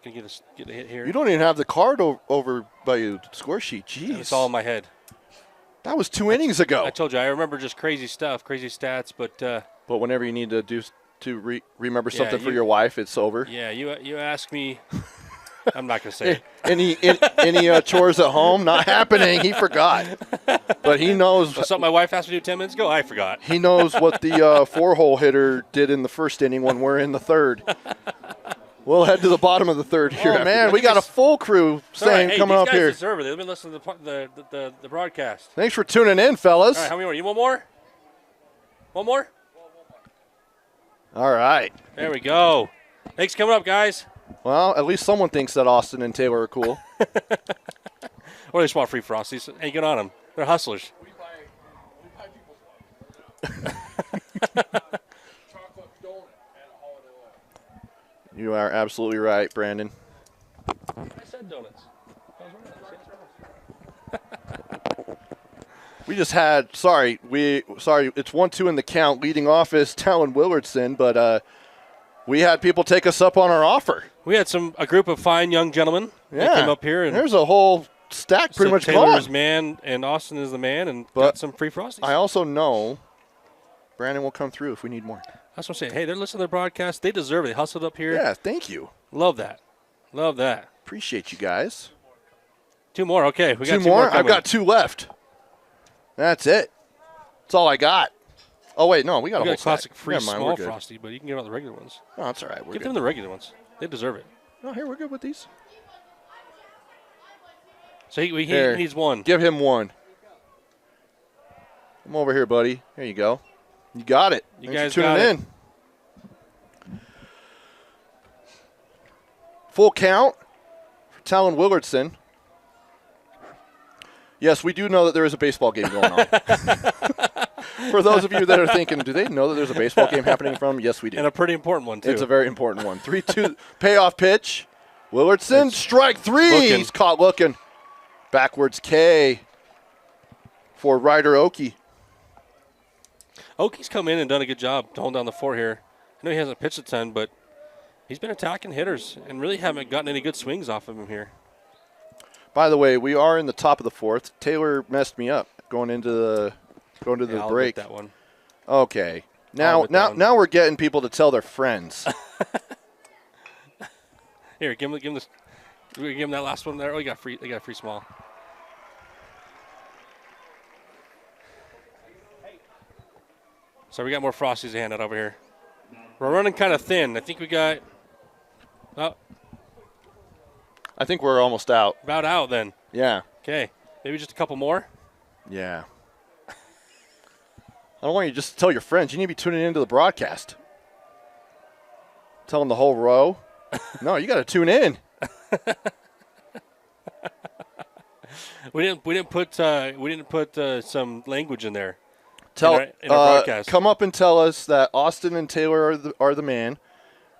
to get a hit here. You don't even have the card over by your score sheet. Jeez. It's all in my head. That was 2 innings ago. I told you, I remember just crazy stuff, crazy stats, but But whenever you need to remember Yeah, something for you- your wife, it's over. yeah, you ask me. I'm not going to say it. Any chores at home? Not happening. He forgot. But he knows. Something my wife asked me to do 10 minutes ago, I forgot. He knows what the 4-hole hitter did in the first inning when we're in the third. We'll head to the bottom of the third here. Oh, man, we got a full crew saying Hey, coming these up guys here. deserve it. They've been listening to the broadcast. Thanks for tuning in, fellas. All right, how many more? You want more? One more? All right. There we go. Thanks for coming up, guys. Well, at least someone thinks that Austin and Taylor are cool. Or they just want free Frosties. Hey, get on them. They're hustlers. We buy people's chocolate donut and holiday oil. You are absolutely right, Brandon. I said donuts. We just had, it's 1-2 in the count. Leading off is Talon Willardson, but we had people take us up on our offer. We had a group of fine young gentlemen that came up here. And there's a whole stack pretty said much Taylor gone. is man and Austin is the man and But got some free Frosties. I also know Brandon will come through if we need more. That's what I'm saying. Hey, they're listening to the broadcast. They deserve it. They hustled up here. Yeah, thank you. Love that. Love that. Appreciate you guys. 2 more. Okay. We got 2 2 more more? I've coming. got 2 left. That's it. That's all I got. Oh, wait, no, we got We a got whole a classic stack. free Never mind, small we're good. Frosty, but you can get out the regular ones. No, that's all right. We're Give good. them the regular ones. They deserve it. No, here, we're good with these. So he Here. needs one. Give him one. Come over here, buddy. There you go. You got it. You Thanks guys for tuning got it. in. Full count for Talon Willardson. Yes, we do know that there is a baseball game going on. For those of you that are thinking, do they know that there's a baseball game happening from? Yes, we do. And a pretty important one, too. It's a very important one. 3-2 payoff pitch. Willardson, strike three. Looking. He's caught looking. Backwards K for Ryder Oki. Oki's come in and done a good job to hold down the fort here. I know he hasn't pitched a ton, but he's been attacking hitters and really haven't gotten any good swings off of him here. By the way, we are in the top of the fourth. Taylor messed me up going into the I'll break. admit that one. Okay. I'll admit that one. Now we're getting people to tell their friends. Here, give him this. Give him that last one there. Oh, he got free. They got a free small. So we got more Frosties to hand out over here. We're running kind of thin. I think we got I think we're almost out. about out then. Yeah. Okay, maybe just a couple more. Yeah. I don't want you to just tell your friends. You need to be tuning into the broadcast. Tell them the whole row. No, you got to tune in. We didn't put some language in there. Tell in our broadcast. come up and tell us that Austin and Taylor are the man,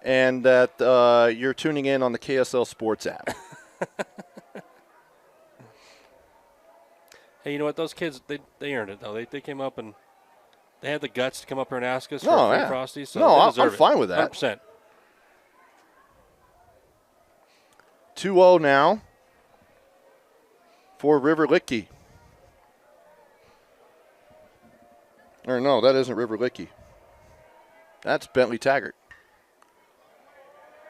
and that you're tuning in on the KSL Sports app. Hey, you know what? Those kids, they earned it, though. They came up and they had the guts to come up here and ask us for No, a free yeah. Frosty. So No, they I'm deserve it. fine with that. 100%. 2-0 now for River Licky. Or no, that isn't River Licky. That's Bentley Taggart.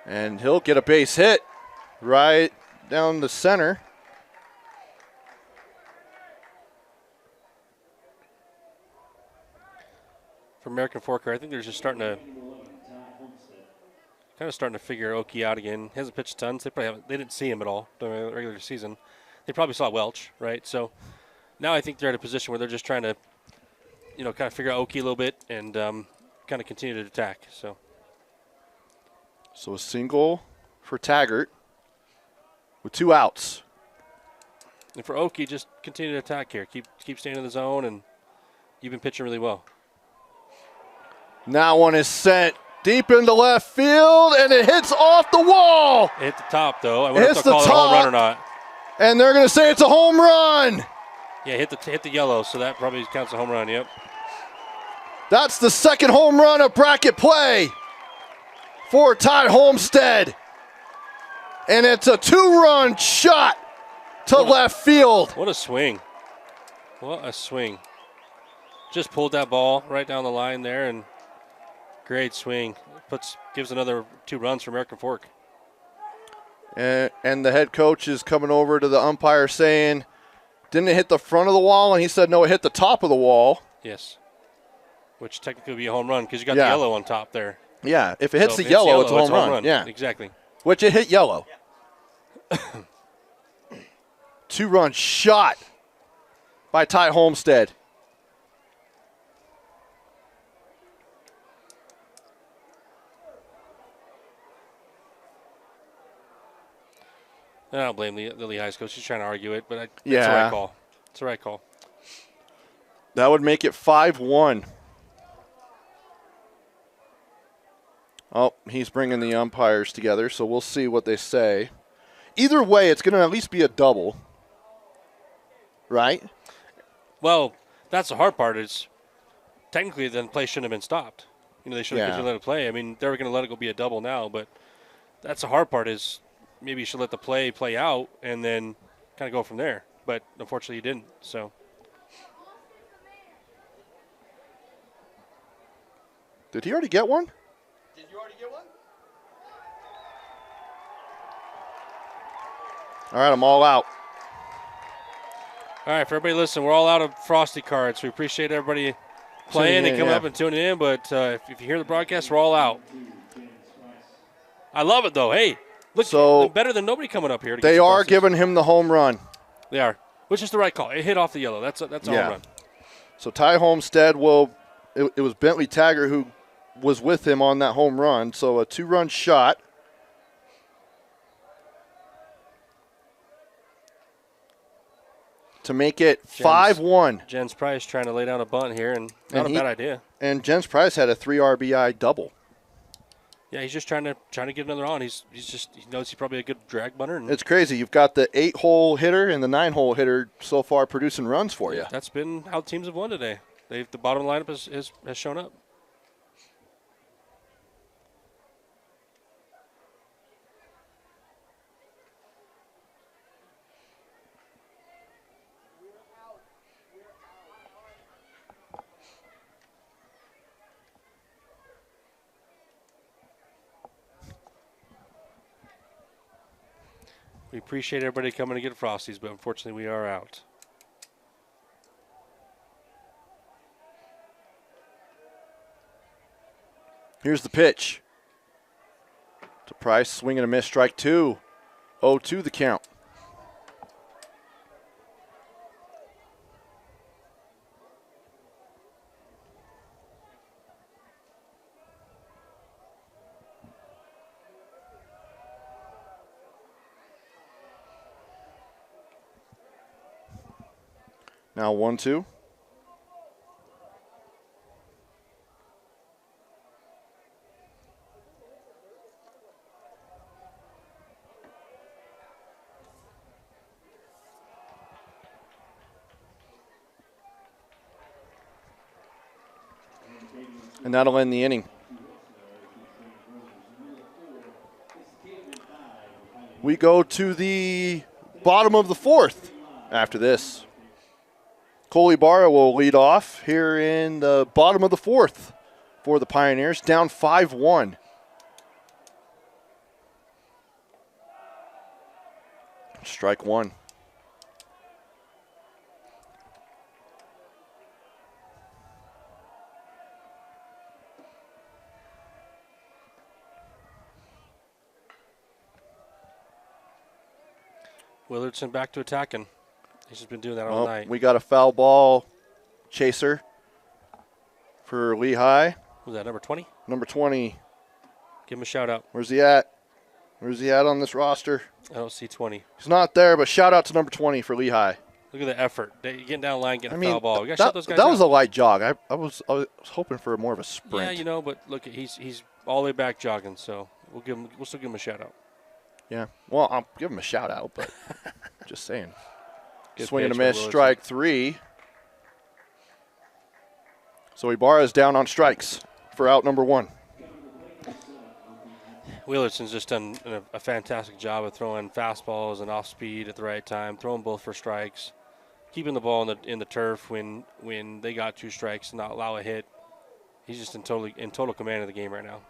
And he'll get a base hit right down the center. For American Forker, I think they're just starting to figure Oki out again. He hasn't pitched tons. They didn't see him at all during the regular season. They probably saw Welch, right? So now I think they're in a position where they're just trying to, kind of figure out Oki a little bit and kind of continue to attack. So a single for Taggart with 2 outs. and for Oki, just continue to attack here. Keep staying in the zone, and you've been pitching really well. Now one is sent deep into left field, and it hits off the wall. It hit the top, though. I wonder if hits they'll the call it a home run top. or not. And they're going to say it's a home run. Yeah, hit the yellow, so that probably counts a home run. Yep. That's the second home run of bracket play for Ty Homestead. And it's a 2-run shot to left field. What a swing! What a swing! Just pulled that ball right down the line there, and great swing. Gives another 2 runs for American Fork. And the head coach is coming over to the umpire saying, didn't it hit the front of the wall? And he said, no, it hit the top of the wall. Yes. Which technically would be a home run because you got Yeah. the yellow on top there. Yeah, if it hits So the if yellow, it's a home run. Yeah, Exactly. which it hit yellow. 2-run shot by Ty Homestead. I don't blame the Lehi's coach. He's trying to argue it, but it's the Yeah. right call. It's the right call. That would make it 5-1. Oh, he's bringing the umpires together, so we'll see what they say. Either way, it's going to at least be a double, right? Well, that's the hard part is technically the play shouldn't have been stopped. They should have continued to let it play. I mean, they were going to let it go be a double now, but that's the hard part is maybe you should let the play out and then kind of go from there. But unfortunately, you didn't. So Did he already get one? Did you already get one? All right, I'm all out. all right, for everybody listening, we're all out of Frosty cards. We appreciate everybody playing Tuning in, and coming yeah. up and tuning in. But if you hear the broadcast, we're all out. I love it though. Hey, look, So, better than nobody coming up here. To They get some are Frosties. giving him the home run. They are, which is the right call. It hit off the yellow. That's a Yeah. home run. So Ty Homestead will. It was Bentley Taggart who was with him on that home run. So a 2-run shot. To make it 5-1. Jens Price trying to lay down a bunt here, and not a bad idea. And Jens Price had a 3 RBI double. Yeah, he's just trying to get another on. He knows he's probably a good drag bunter. And It's crazy. You've got the 8-hole hitter and the 9-hole hitter so far producing runs for you. that's been how teams have won today. The bottom lineup has shown up. We appreciate everybody coming to get Frosties, but unfortunately we are out. Here's the pitch. To Price, swing and a miss, strike 2. 0-2 the count. Now 1-2. And that'll end the inning. We go to the bottom of the 4th after this. Coley Barra will lead off here in the bottom of the 4th for the Pioneers, down 5-1. Strike 1. Willardson back to attacking. He's just been doing that all night. We got a foul ball chaser for Lehi. Who's that, number 20? Number 20. Give him a shout out. Where's he at? Where's he at on this roster? I don't see 20. He's not there, but shout out to number 20 for Lehi. Look at the effort. Getting down the line, getting a foul ball. We got to that, shut those guys that was out. a light jog. I was hoping for more of a sprint. Yeah, but look, he's all the way back jogging, so we'll still give him a shout out. Yeah. Well, I'll give him a shout out, but just saying. Good Swing and a pitch by miss, Willardson. strike 3. So Ibarra is down on strikes for out number 1. Willardson's just done a fantastic job of throwing fastballs and off speed at the right time, throwing both for strikes, keeping the ball in the turf when they got 2 strikes, not allow a hit. He's just in total command of the game right now.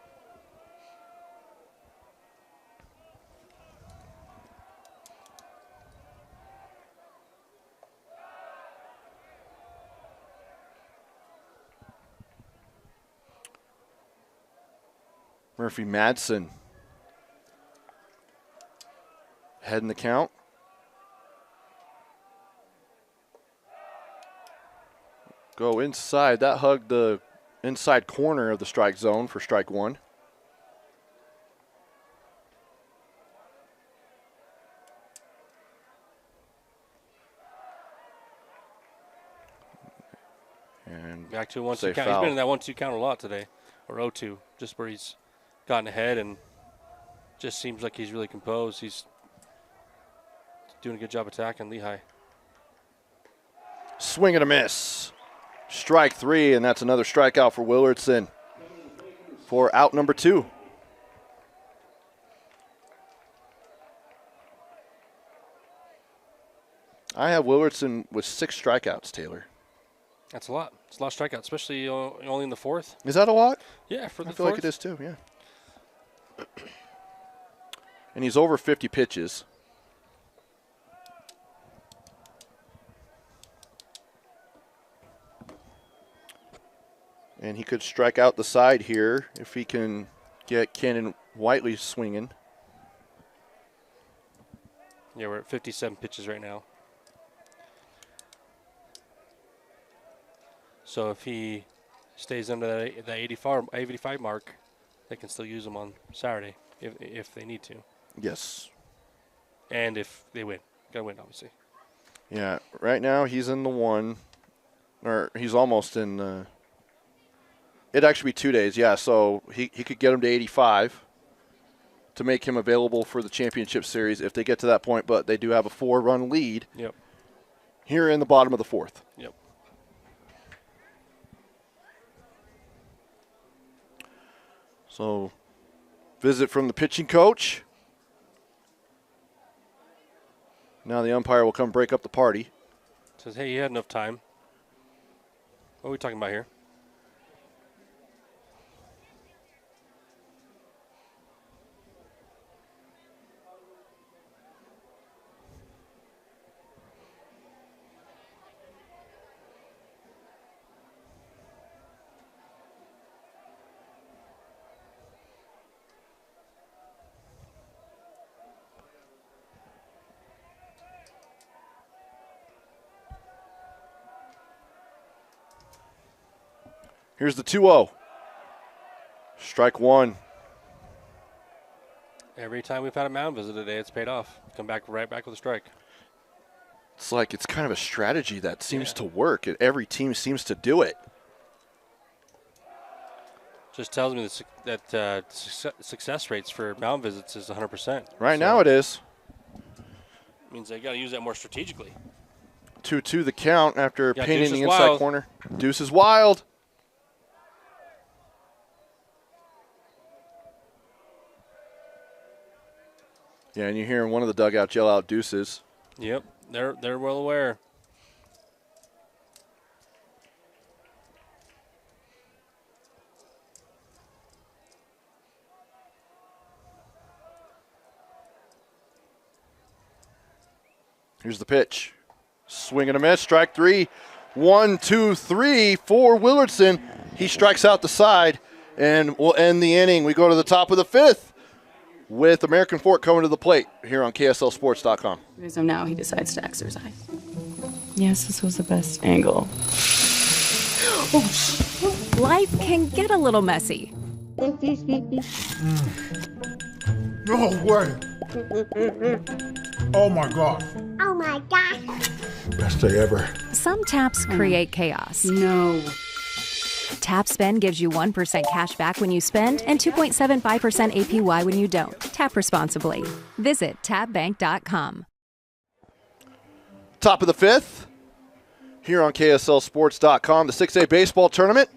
Murphy Madsen heading the count. Go inside. That hugged the inside corner of the strike zone for strike 1. And Back to a 1-2 say count. He's foul. been in that 1-2 count a lot today, or 0-2, just where he's gotten ahead and just seems like he's really composed. He's doing a good job attacking Lehi. Swing and a miss. Strike 3, and that's another strikeout for Willardson for out number 2. I have Willardson with 6 strikeouts, Taylor. That's a lot. It's a lot of strikeouts, especially only in the 4th. Is that a lot? Yeah, for the I feel 4th. like it is too, yeah. And he's over 50 pitches. And he could strike out the side here if he can get Cannon Whiteley swinging. Yeah, we're at 57 pitches right now. So if he stays under the 85 mark, they can still use him on Saturday if they need to. Yes. And if they win. Got to win, obviously. Yeah, right now he's in the 1, or he's almost in the. It'd actually be 2 days, yeah. So he could get him to 85 to make him available for the championship series if they get to that point. But they do have a 4-run lead. Yep. Here in the bottom of the 4th. Yep. So, visit from the pitching coach. Now the umpire will come break up the party. Says, hey, you had enough time. What are we talking about here? Here's the 2-0. Strike 1. Every time we've had a mound visit today, it's paid off. Come back right back with a strike. It's like it's kind of a strategy that seems to work. Every team seems to do it. Just tells me that success rates for mound visits is 100%. Right now it is. Means they got to use that more strategically. 2-2 the count after Yeah, painting Deuce the is inside wild. corner. Deuce is wild. Yeah, and you're hearing one of the dugouts yell out deuces. Yep, they're well aware. Here's the pitch. Swing and a miss. Strike 3. 1, 2, 3 for Willardson. He strikes out the side, and we'll end the inning. We go to the top of the 5th with American Fork coming to the plate here on KSLSports.com. So now he decides to exercise. Yes, this was the best angle. Life can get a little messy. No way. Oh my God. Oh my gosh. Best day ever. Some taps create chaos. No. Tap Spend gives you 1% cash back when you spend and 2.75% APY when you don't. Tap responsibly. Visit tapbank.com. Top of the 5th here on KSLSports.com, the 6A baseball tournament.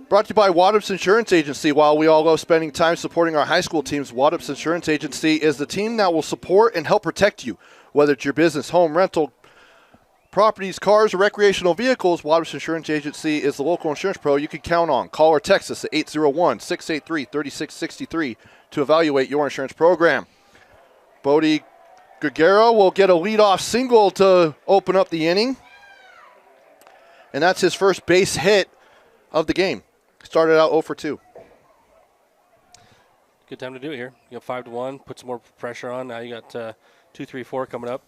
Brought to you by Waddup's Insurance Agency. While we all love spending time supporting our high school teams, Waddup's Insurance Agency is the team that will support and help protect you. Whether it's your business, home, rental, properties, cars, or recreational vehicles, Waddup's Insurance Agency is the local insurance pro you can count on. Call or text us at 801-683-3663 to evaluate your insurance program. Bodie Guerrero will get a leadoff single to open up the inning. And that's his first base hit of the game. Started out 0 for 2. Good time to do it here. You got 5-1, put some more pressure on. Now you got 2-3-4 coming up.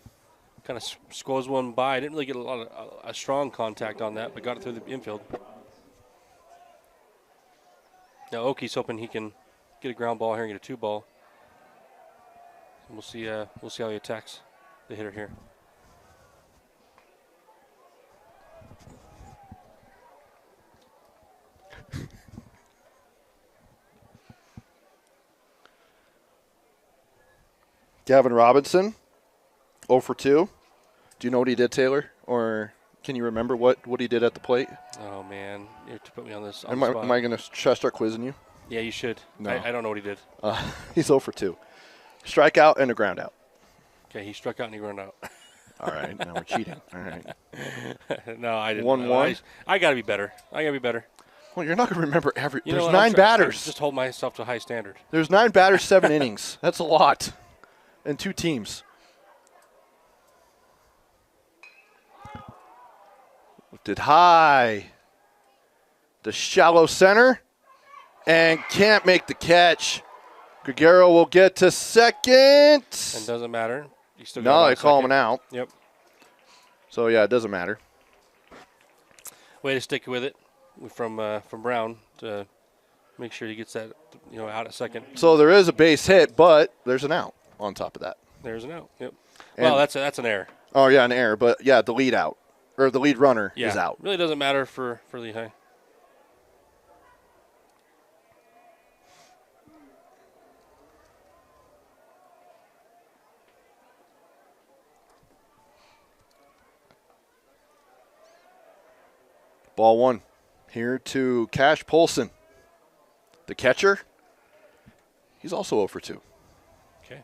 Kind of squoze one by. Didn't really get a lot of a strong contact on that, but got it through the infield. Now Oki's hoping he can get a ground ball here and get a 2-ball. And we'll see how he attacks the hitter here. Gavin Robinson, 0 for 2. Do you know what he did, Taylor? Or can you remember what he did at the plate? Oh, man. You have to put me on this. Am I going to start quizzing you? Yeah, you should. No. I don't know what he did. He's 0 for 2. Strikeout and a ground out. Okay, he struck out and he ground out. All right, now we're cheating. All right. No, I didn't. 1-1. I got to be better. Well, you're not going to remember every. You know There's what? 9 batters. Just hold myself to a high standard. There's 9 batters, 7 innings. That's a lot. And 2 teams. Lifted high. The shallow center. And can't make the catch. Guerrero will get to second. And doesn't matter. You still No, they call him an out. Yep. So, yeah, it doesn't matter. Way to stick with it from Brown to make sure he gets that out at second. So there is a base hit, but there's an out on top of that. There's an out. Yep. And- Well, that's an error. Oh, yeah, an error. But, yeah, the lead out. Or the lead runner Yeah, is out. really doesn't matter for Lehi. Ball 1. Here to Cash Polson. The catcher. He's also 0 for 2. Okay. I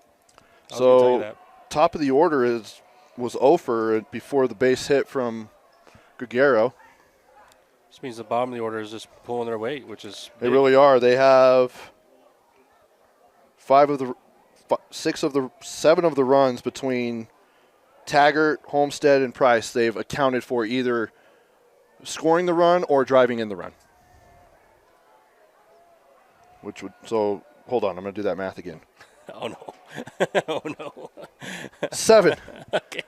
was gonna tell you So, that. top of the order was 0 for before the base hit from Guerrero. This means the bottom of the order is just pulling their weight, which is They big. really are. They have 7 of the runs between Taggart, Homestead, and Price. They've accounted for either scoring the run or driving in the run. So hold on, I'm going to do that math again. Oh no. Oh no. 7. Okay.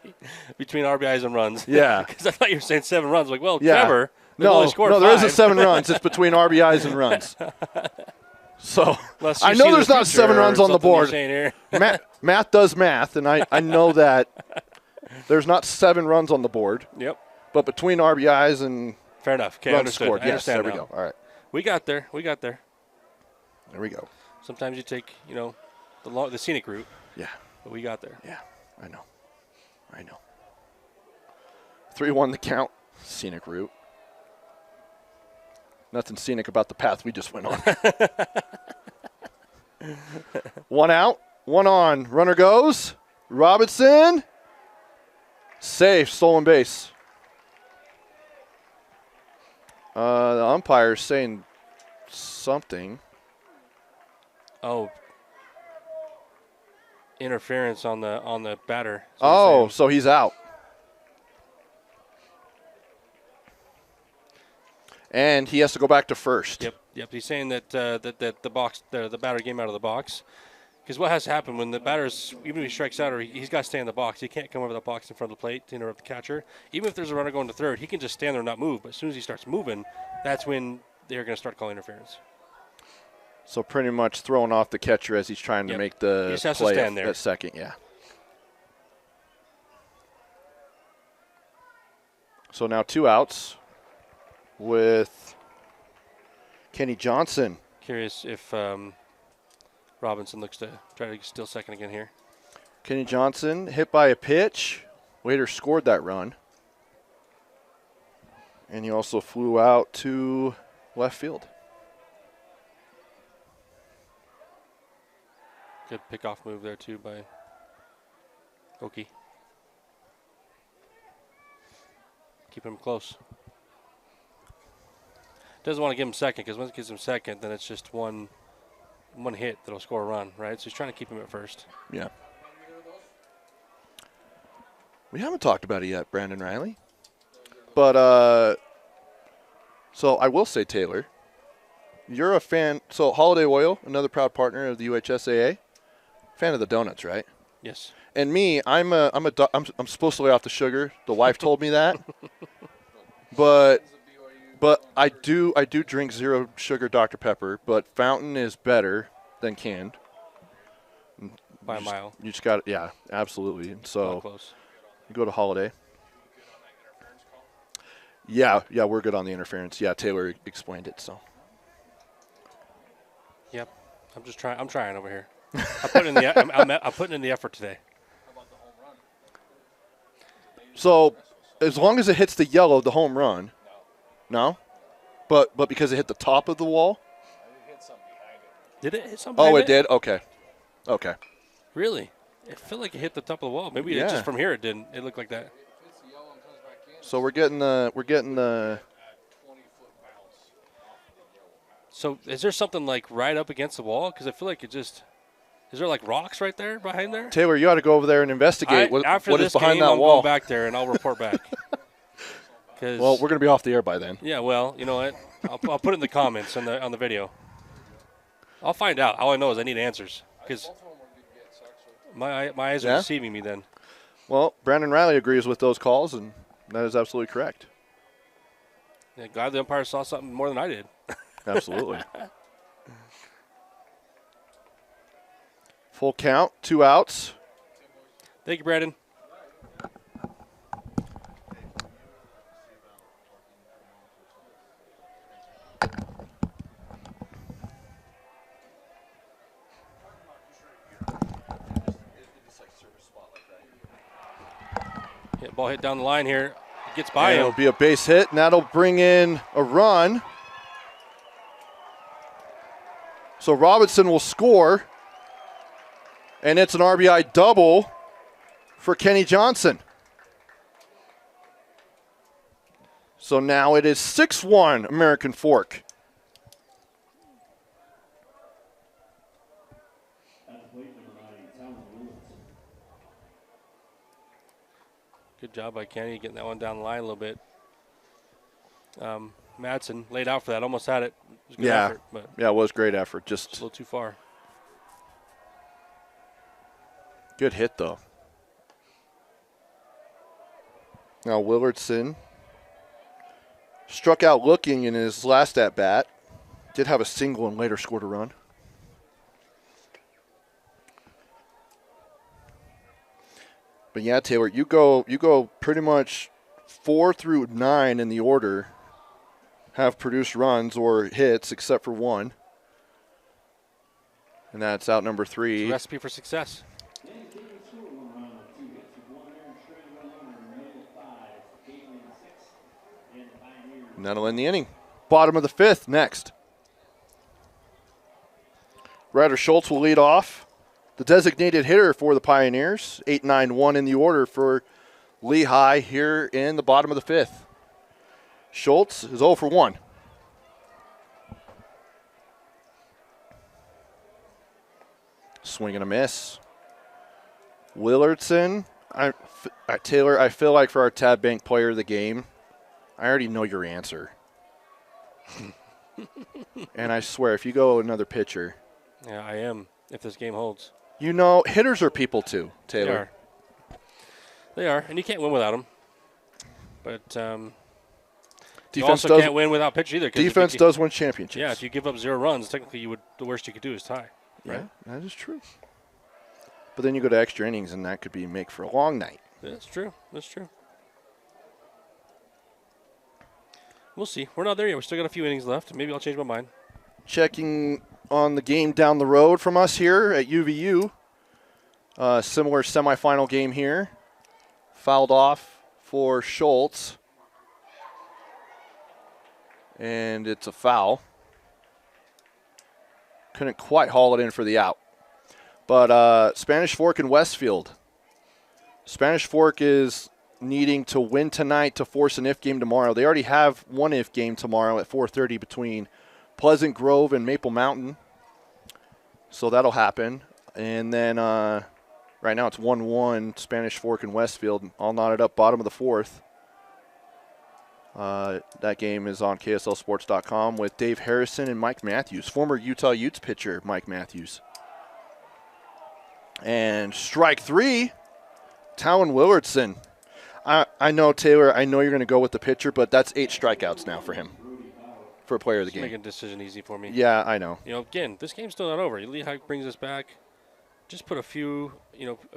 Between RBIs and runs. Yeah. Because I thought you were saying 7 runs. Like, well, Yeah. Trevor. No, there isn't 5. 7 runs. It's between RBIs and runs. So Unless you I see know the there's not future 7 or runs on the something you're board. saying here. Math does math, and I know that there's not 7 runs on the board. Yep. But between RBIs and Fair enough. Okay, runs understood. scored, I yes, there understand we now. go. All right, We got there. there we go. Sometimes you take, the scenic route, Yeah, but we got there. yeah, I know. 3-1 the count. Scenic route. Nothing scenic about the path we just went on. 1 out, 1 on. Runner goes. Robinson. Safe, stolen base. The umpire's saying something. Oh. Interference on the batter. Oh, so he's out. And he has to go back to first. Yep. He's saying that the batter came out of the box. Because what has to happen when the batter's, even if he strikes out or he's got to stay in the box, he can't come over the box in front of the plate to interrupt the catcher. Even if there's a runner going to third, he can just stand there and not move. But as soon as he starts moving, that's when they're going to start calling interference. So pretty much throwing off the catcher as he's trying to make the He just has to play stand there. at second, yeah. So now 2 outs with Kenny Johnson. Curious if Robinson looks to try to steal second again here. Kenny Johnson hit by a pitch. Waiter scored that run. And he also flew out to left field. Good pickoff move there, too, by Oki. Keep him close. Doesn't want to give him second, because once he gives him second, then it's just one hit that'll score a run, right? So he's trying to keep him at first. Yeah. We haven't talked about it yet, Brandon Riley. But, so I will say, Taylor, you're a fan. So Holiday Oil, another proud partner of the UHSAA, fan of the donuts, right? Yes. And me, I'm supposed to lay off the sugar. The wife told me that. But I do drink 0 sugar Dr. Pepper, but fountain is better than canned. By a mile. You just got it. Yeah, absolutely. And Not so close. you go to Holiday. Yeah, we're good on the interference. Yeah, Taylor explained it. So Yep. I'm trying over here. I'm putting in the effort today. So as long as it hits the yellow, the home run. No? But because it hit the top of the wall? Did it hit something? Oh, it did? Okay. Really? It felt like it hit the top of the wall. Maybe Yeah. just from here it didn't. It looked like that. So we're getting the So is there something like right up against the wall? Because I feel like it just. Is there like rocks right there behind there? Taylor, you ought to go over there and investigate After what this is behind game, that I'm wall. going back there and I'll report back. Well, we're going to be off the air by then. Yeah, well, you know what? I'll put it in the comments on the video. I'll find out. All I know is I need answers because my eyes are Yeah? deceiving me. Then Well, Brandon Riley agrees with those calls, and that is absolutely correct. Yeah, glad the umpire saw something more than I did. Absolutely. Full count, 2 outs. Thank you, Brandon. Yeah, ball hit down the line here. It gets by And him. it'll be a base hit, and that'll bring in a run. So Robinson will score, and it's an RBI double for Kenny Johnson. So now it is 6-1 American Fork. At the plate, number 9, Talon Williams. Good job by Kenny getting that one down the line a little bit. Madsen laid out for that, almost had it. It was a good effort, but Yeah, it was great effort. just Just a little too far. good hit, though. Now Willardson struck out looking in his last at-bat. Did have a single and later scored a run. But yeah, Taylor, you go pretty much 4 through 9 in the order have produced runs or hits, except for one. And that's out number 3. Recipe for success. And Cavemen score 1 run with 2 hits with 1 error, stranded 1 runner, in middle 5. Cavemen 6 and the Pioneers. And that'll end the inning. Bottom of the 5th next. Ryder Schultz will lead off. The designated hitter for the Pioneers. 8-9-1 in the order for Lehi here in the bottom of the 5th. Schultz is 0 for 1. Swing and a miss. Willardson. Taylor, I feel like for our Tab Bank player of the game, I already know your answer. And I swear, if you go another pitcher, Yeah, I am, if this game holds. you know, hitters are people too, They Taylor. are. They are, and you can't win without them. But you Defense also does, can't win without pitch either. 'Cause if defense you, does win championships. Yeah, if you give up 0 runs, technically the worst you could do is tie. Yeah, that is true. But then you go to extra innings, and that could be make for a long night. That's true. That's true. We'll see. We're not there yet. We still got a few innings left. Maybe I'll change my mind. Checking on the game down the road from us here at UVU. Similar semifinal game here. Fouled off for Schultz. And it's a foul. Couldn't quite haul it in for the out. But Spanish Fork and Westfield. Spanish Fork is needing to win tonight to force an if game tomorrow. They already have one if game tomorrow at 4:30 between Pleasant Grove and Maple Mountain. So that'll happen. And then right now it's 1-1 Spanish Fork and Westfield. All knotted up bottom of the 4th. That game is on KSLSports.com with Dave Harrison and Mike Matthews, former Utah Utes pitcher Mike Matthews. And strike 3, Talon Willardson. I know, Taylor, I know you're going to go with the pitcher, but that's 8 strikeouts now for him, for a player of the Just making game. a decision easy for me. Yeah, I know. You know, again, this game's still not over. Lehigh brings us back. Just put a few,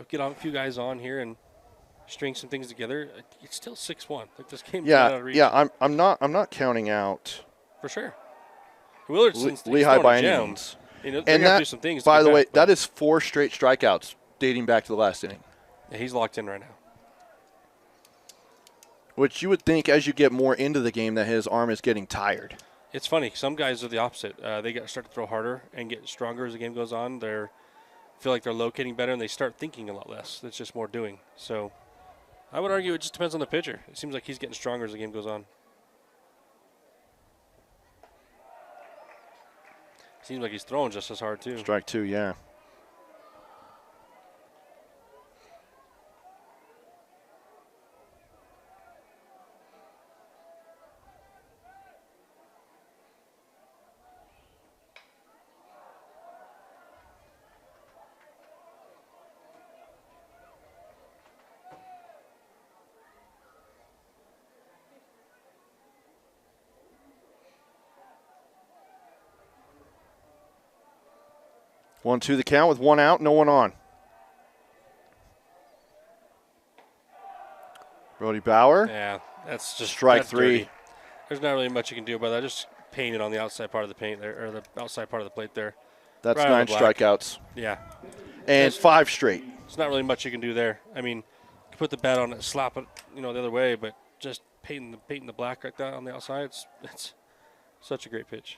get a few guys on here and string some things together. It's still 6-1. Like this game's not out of reach. Yeah, I'm not counting out For sure. Willardson's Lehigh by any means. They're And going to that, do some things. by to the get way, back, but that is 4 straight strikeouts dating back to the last inning. yeah, he's locked in right now. Which you would think as you get more into the game that his arm is getting tired. It's funny. Some guys are the opposite. They start to throw harder and get stronger as the game goes on. They feel like they're locating better, and they start thinking a lot less. It's just more doing. So I would argue it just depends on the pitcher. It seems like he's getting stronger as the game goes on. Seems like he's throwing just as hard, too. Strike 2, yeah. 1-2 the count with one out, no one on. Brody Bauer. Yeah, that's just Strike that's three. dirty. There's not really much you can do about that. Just paint it on the outside part of the paint there, or the outside part of the plate there. That's Right on 9 the black. strikeouts. Yeah, And 5 straight. there's not really much you can do there. I mean, you can put the bat on it, slap it, the other way, but just painting the black right there on the outside, it's such a great pitch.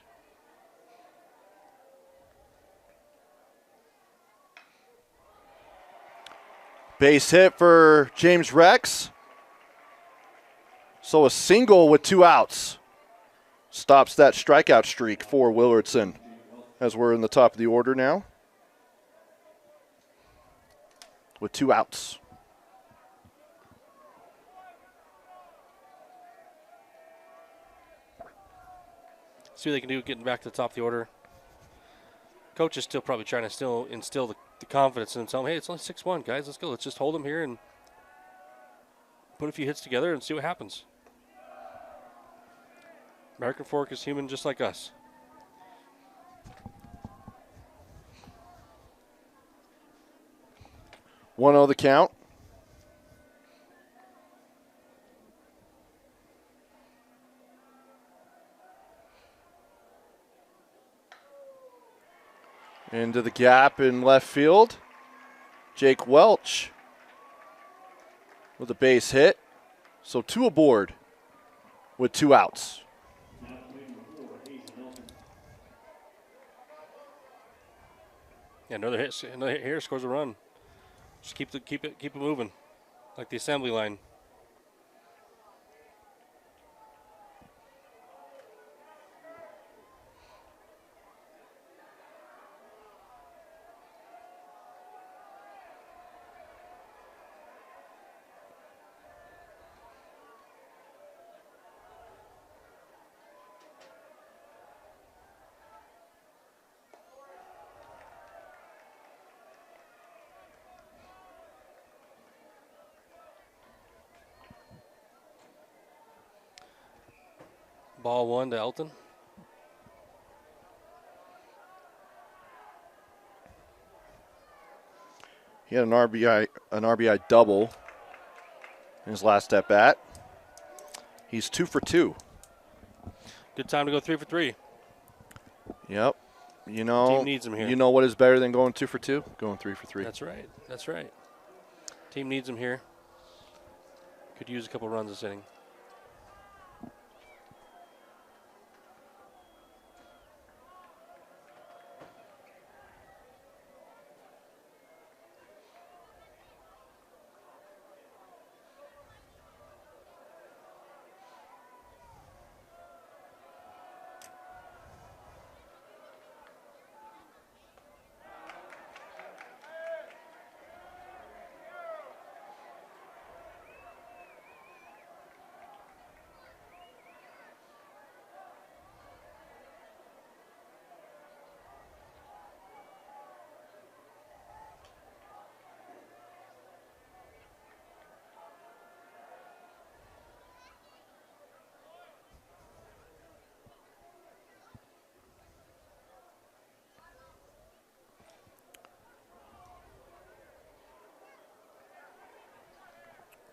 Base hit for James Rex. So a single with 2 outs stops that strikeout streak for Willardson as we're in the top of the order now with 2 outs. See what they can do getting back to the top of the order. Coach is still probably trying to still instill the confidence in himself. Hey, it's only 6-1, guys. Let's go. Let's just hold them here and put a few hits together and see what happens. American Fork is human just like us. One 0 the count. Into the gap in left field. Jake Welch with a base hit. So 2 aboard with 2 outs. Yeah, another hit here scores a run. Just keep it moving, like the assembly line. Ball 1 to Elton. He had an RBI double in his last at bat. He's 2 for 2. Good time to go 3 for 3. Yep. You know, Team needs him here. You know what is better than going 2 for 2? Going 3 for 3. That's right. That's right. Team needs him here. Could use a couple runs this inning.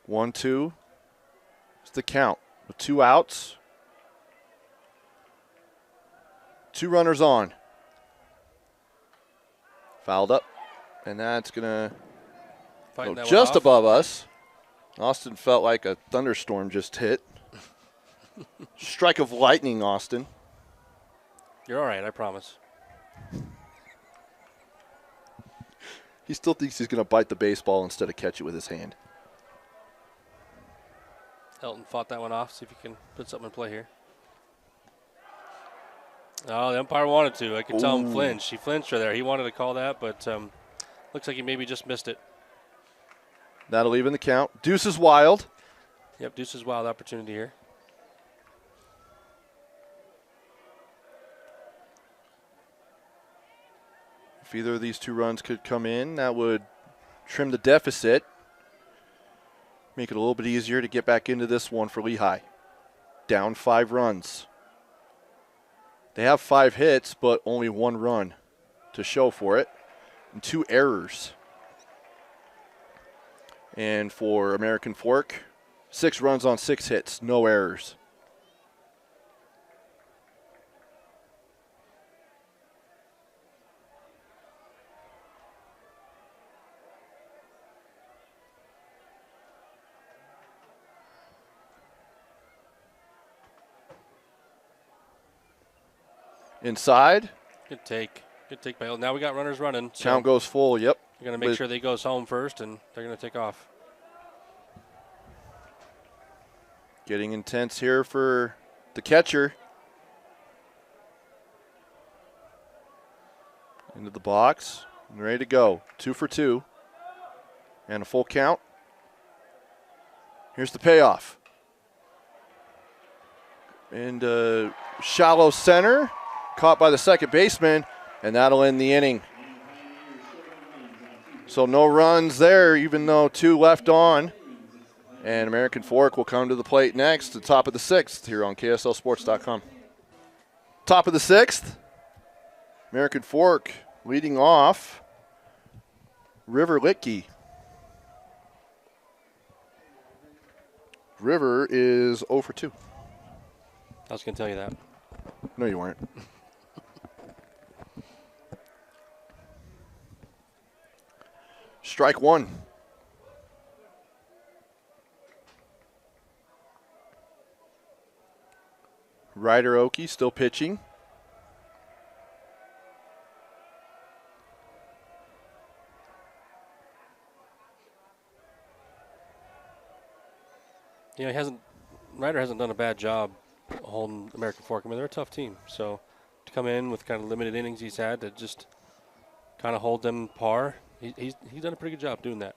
One, 2. It's the count with 2 outs. 2 runners on. Fouled up. And that's going to Fighting go that one just off. above us. Austin felt like a thunderstorm just hit. Strike of lightning, Austin. You're all right, I promise. He still thinks he's going to bite the baseball instead of catch it with his hand. Elton fought that one off. See if he can put something in play here. Oh, the umpire wanted to. I could tell him flinch. He flinched right there. He wanted to call that, but looks like he maybe just missed it. That'll even the count. Deuce is wild. Yep, Deuce is wild opportunity here. If either of these 2 runs could come in, that would trim the deficit. Make it a little bit easier to get back into this one for Lehi. Down 5 runs. They have 5 hits, but only 1 run to show for it. and 2 errors. And for American Fork, 6 runs on 6 hits, no errors. Inside. Good take. Good take by. Now we got runners running. So Count goes full, yep. we're going to make sure they goes home first, and they're going to take off. Getting intense here for the catcher. Into the box. And ready to go. 2 for 2. And a full count. Here's the payoff. And shallow center. Caught by the second baseman. And that'll end the inning. So no runs there, even though 2 left on. And American Fork will come to the plate next, the top of the 6th here on KSLSports.com. Top of the 6th. American Fork leading off. River Litke. River is 0 for 2. I was going to tell you that. No, you weren't. Strike 1. Ryder Oki still pitching. You know, Ryder hasn't done a bad job holding American Fork. I mean, they're a tough team. So to come in with kind of limited innings he's had to just kind of hold them par, he's done a pretty good job doing that.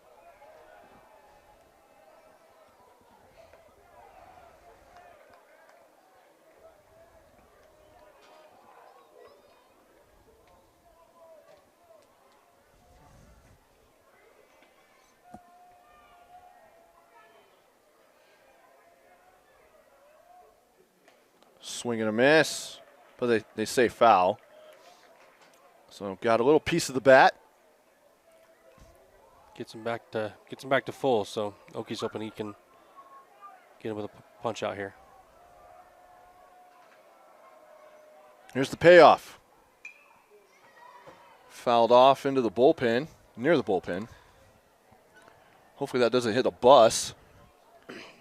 Swing and a miss, but they say foul. So got a little piece of the bat. Gets him back to full. So Oki's hoping he can get him with a punch out here. Here's the payoff. Fouled off into the bullpen, near the bullpen. Hopefully that doesn't hit a bus,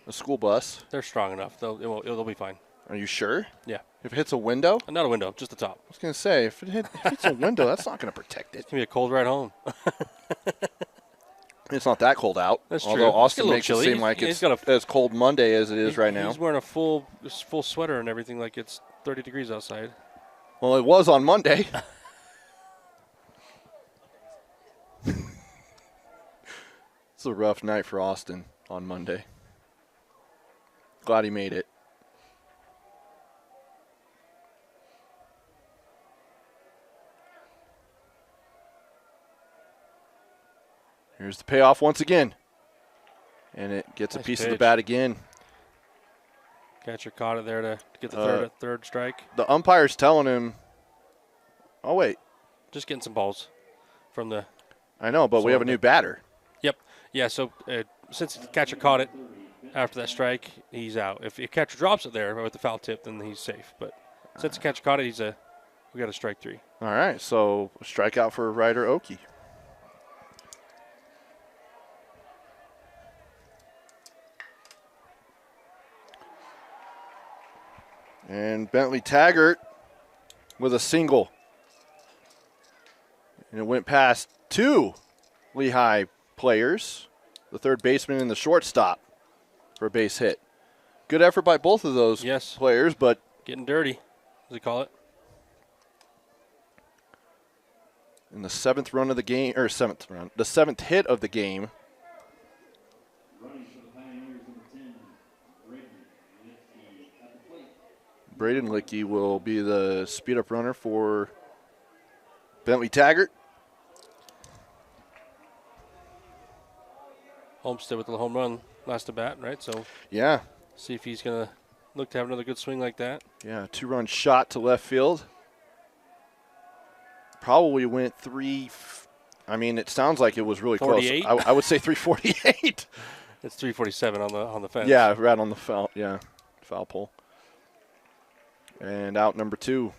a school bus. They're strong enough. They'll be fine. Are you sure? Yeah. If it hits a window? Not a window, just the top. I was going to say, if it hits a window, that's not going to protect it. It's going to be a cold ride home. It's not that cold out. That's although true. Austin makes chilly. it seem like He's it's as cold Monday as it is right now. He's wearing a full sweater and everything like it's 30 degrees outside. Well, it was on Monday. It's a rough night for Austin on Monday. Glad he made it. Here's the payoff once again. And it gets Nice a piece of the pitch. bat again. Catcher caught it there to get the third strike. The umpire's telling him, oh, wait. Just getting some balls from the. I know, but we have a new batter. Yep. Yeah, so since the catcher caught it after that strike, he's out. If the catcher drops it there with the foul tip, then he's safe. But since the catcher caught it, we got a strike 3. All right, so strikeout for Ryder Oki. And Bentley Taggart with a single. And it went past 2 Lehi players, the third baseman and the shortstop, for a base hit. Good effort by both of those players, but getting dirty, as they call it. In the 7th run of the game, or the 7th hit of the game. Running for the Pioneers, number 10, Braden Licky at the plate. Braden Licky will be the speed-up runner for Bentley Taggart. Homestead with the home run last at bat, right? So Yeah. see if he's going to look to have another good swing like that. Yeah, 2-run shot to left field. Probably went I mean, it sounds like it was really 48? close. I would say 348. It's 347 on the fence. Yeah, right on the foul. Yeah, foul pole. And out number 2.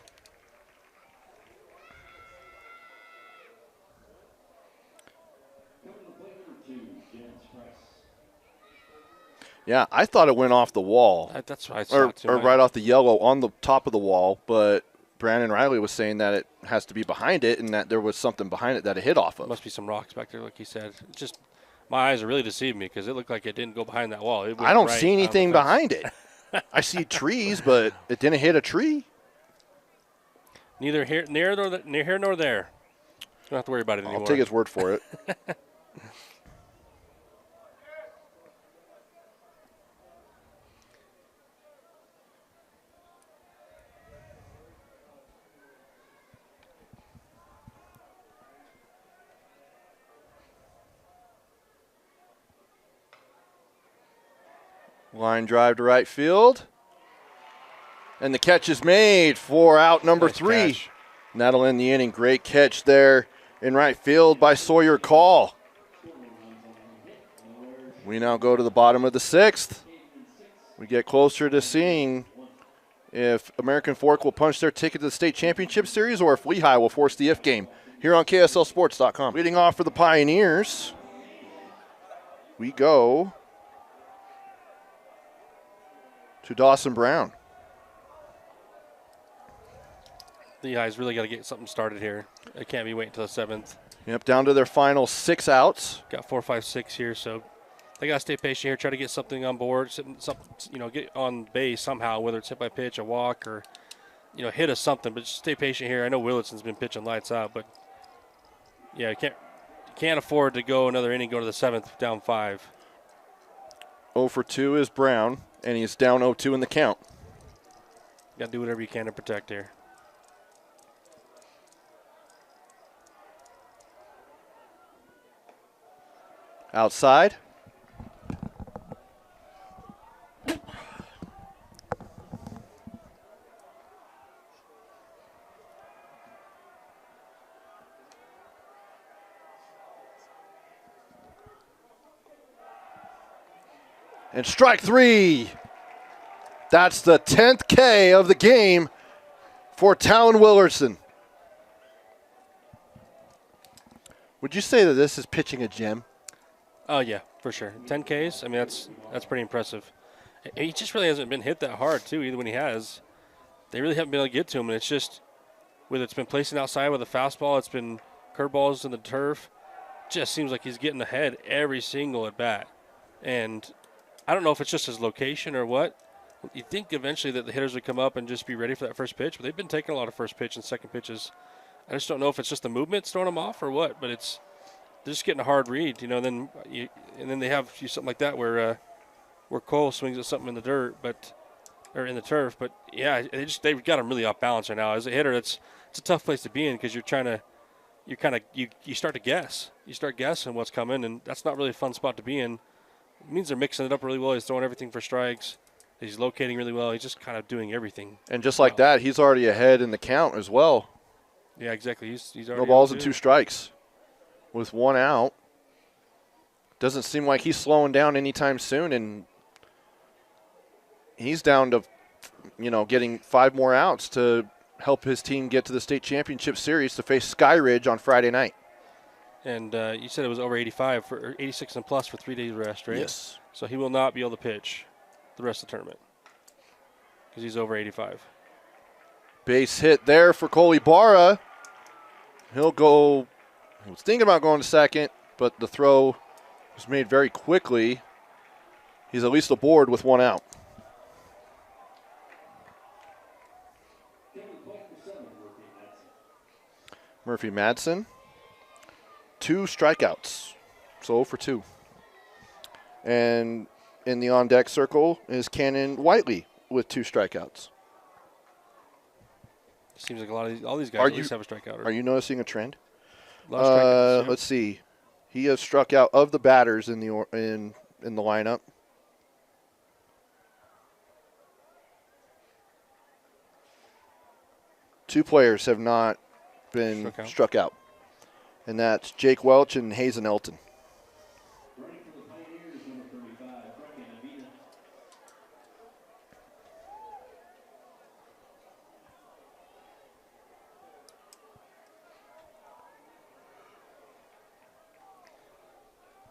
Yeah, I thought it went off the wall. That's what I saw too. Or right off the yellow on the top of the wall, but Brandon Riley was saying that it has to be behind it and that there was something behind it that it hit off of. Must be some rocks back there, like he said. Just my eyes are really deceiving me because it looked like it didn't go behind that wall. I don't see anything behind it. I see trees, but it didn't hit a tree. Neither here, near nor there. Don't have to worry about it anymore. I'll take his word for it. Line drive to right field. And the catch is made for out number 3. Catch. And that'll end the inning. Great catch there in right field by Sawyer Call. We now go to the bottom of the 6th. We get closer to seeing if American Fork will punch their ticket to the state championship series or if Lehi will force the if game here on KSLSports.com. Leading off for the Pioneers, we go to Dawson Brown. Lehi's really got to get something started here. It can't be waiting until the 7th. Yep, down to their final 6 outs. Got 4, 5, 6 here, so they got to stay patient here. Try to get something on board, get on base somehow, whether it's hit by pitch, a walk, or hit us something. But just stay patient here. I know Williston's been pitching lights out, but yeah, you can't afford to go another inning, go to the 7th, down 5. 0 for 2 is Brown, and he's down 0-2 in the count. Got to do whatever you can to protect here. Outside. And strike 3. That's the 10th K of the game for Talon Willardson. Would you say that this is pitching a gem? Oh, yeah, for sure. 10 Ks, I mean, that's pretty impressive. He just really hasn't been hit that hard, too, either when he has. They really haven't been able to get to him, and it's just, whether it's been placing outside with a fastball, it's been curveballs in the turf, just seems like he's getting ahead every single at bat. And I don't know if it's just his location or what. You'd think eventually that the hitters would come up and just be ready for that first pitch, but they've been taking a lot of first pitch and second pitches. I just don't know if it's just the movement throwing them off or what, but they're just getting a hard read, and then they have something like that where Cole swings at something in the dirt, or in the turf. But yeah, they've got him really off balance right now. As a hitter, it's a tough place to be in because you start to guess. You start guessing what's coming, and that's not really a fun spot to be in. It means they're mixing it up really well. He's throwing everything for strikes. He's locating really well. He's just kind of doing everything. And just like that, he's already ahead in the count as well. Yeah, exactly. He's already no balls and 2 strikes with 1 out. Doesn't seem like he's slowing down anytime soon, and he's down to, getting 5 more outs to help his team get to the state championship series to face Skyridge on Friday night. And you said it was over 85 or 86 and plus for 3 days rest, right? Yes. So he will not be able to pitch the rest of the tournament because he's over 85. Base hit there for Coley Barra. He was thinking about going to second, but the throw was made very quickly. He's at least aboard with 1 out. Murphy Madsen, 2 strikeouts, so 0 for 2. And in the on-deck circle is Cannon Whiteley with 2 strikeouts. Seems like all these guys at least have a strikeout. Are you noticing a trend? Yeah. Let's see. He has struck out of the batters in the lineup. Two players have not been struck out. And that's Jake Welch and Hazen Elton. Running for the Pioneers, number 35, Avina.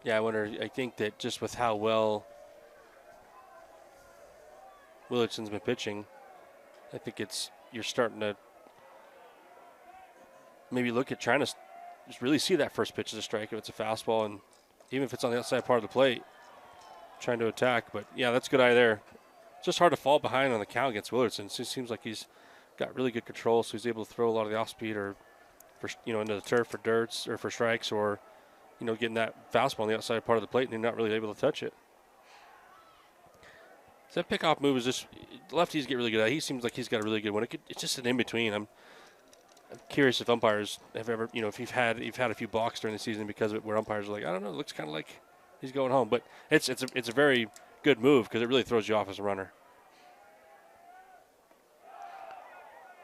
Yeah, I think that just with how well Willardson's been pitching, I think you're starting to maybe look at trying to just really see that first pitch as a strike if it's a fastball, and even if it's on the outside part of the plate, trying to attack. But yeah, that's a good eye there. It's just hard to fall behind on the count against Willardson. It just seems like he's got really good control, so he's able to throw a lot of the off speed or into the turf for dirts or for strikes, or getting that fastball on the outside part of the plate and you're not really able to touch it. So that pickoff move is just lefties get really good at. He seems like he's got a really good one. It's just an in between. I'm curious if umpires have ever, if you've had a few balks during the season because of it, where umpires are like, I don't know, it looks kind of like he's going home, but it's a very good move because it really throws you off as a runner.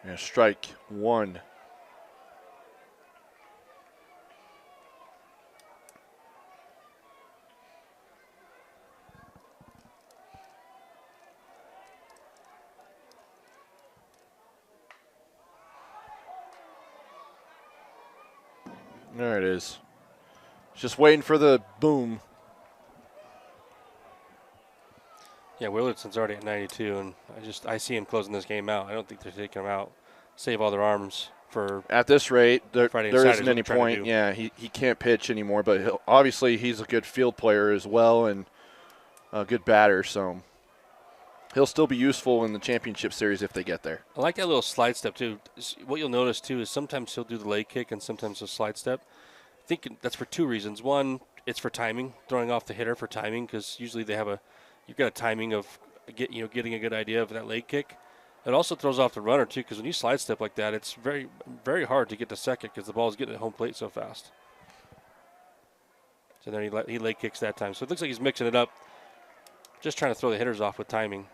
Yeah, strike one. There it is. Just waiting for the boom. Yeah, Willardson's already at 92, and I see him closing this game out. I don't think they're taking him out. Save all their arms for at this rate. There isn't any point. point. Yeah, he can't pitch anymore, but obviously he's a good field player as well and a good batter, so he'll still be useful in the championship series if they get there. I like that little slide step, too. What you'll notice, too, is sometimes he'll do the leg kick and sometimes he'll slide step. I think that's for two reasons. One, it's for timing, throwing off the hitter for timing, because usually you've got a timing of getting a good idea of that leg kick. It also throws off the runner, too, because when you slide step like that, it's very, very hard to get to second because the ball is getting at home plate so fast. So then he leg kicks that time. So it looks like he's mixing it up, just trying to throw the hitters off with timing.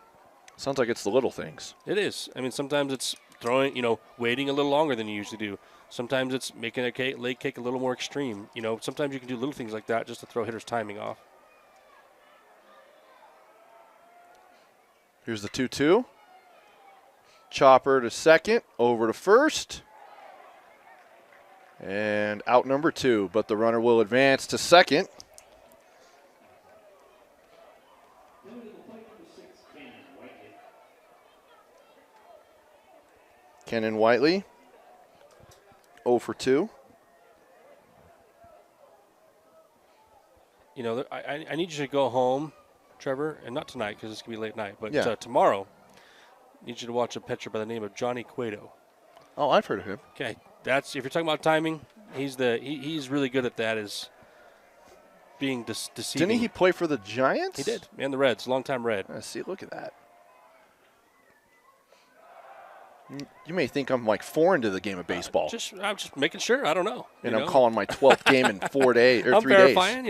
Sounds like it's the little things. It is. I mean, sometimes it's throwing, waiting a little longer than you usually do. Sometimes it's making a leg kick a little more extreme. Sometimes you can do little things like that just to throw hitters' timing off. Here's the 2-2. Chopper to second, over to first. And out number 2, but the runner will advance to second. Kenan Whiteley, 0 for 2. I need you to go home, Trevor, and not tonight because it's going to be late night, but yeah. Tomorrow, I need you to watch a pitcher by the name of Johnny Cueto. Oh, I've heard of him. Okay, if you're talking about timing, he's really good at that, is being deceiving. Didn't he play for the Giants? He did, and the Reds, longtime Red. See, look at that. You may think I'm like foreign to the game of baseball. I'm just making sure. I don't know. And I'm calling my 12th game in 4 days or 3 days. I'm verifying,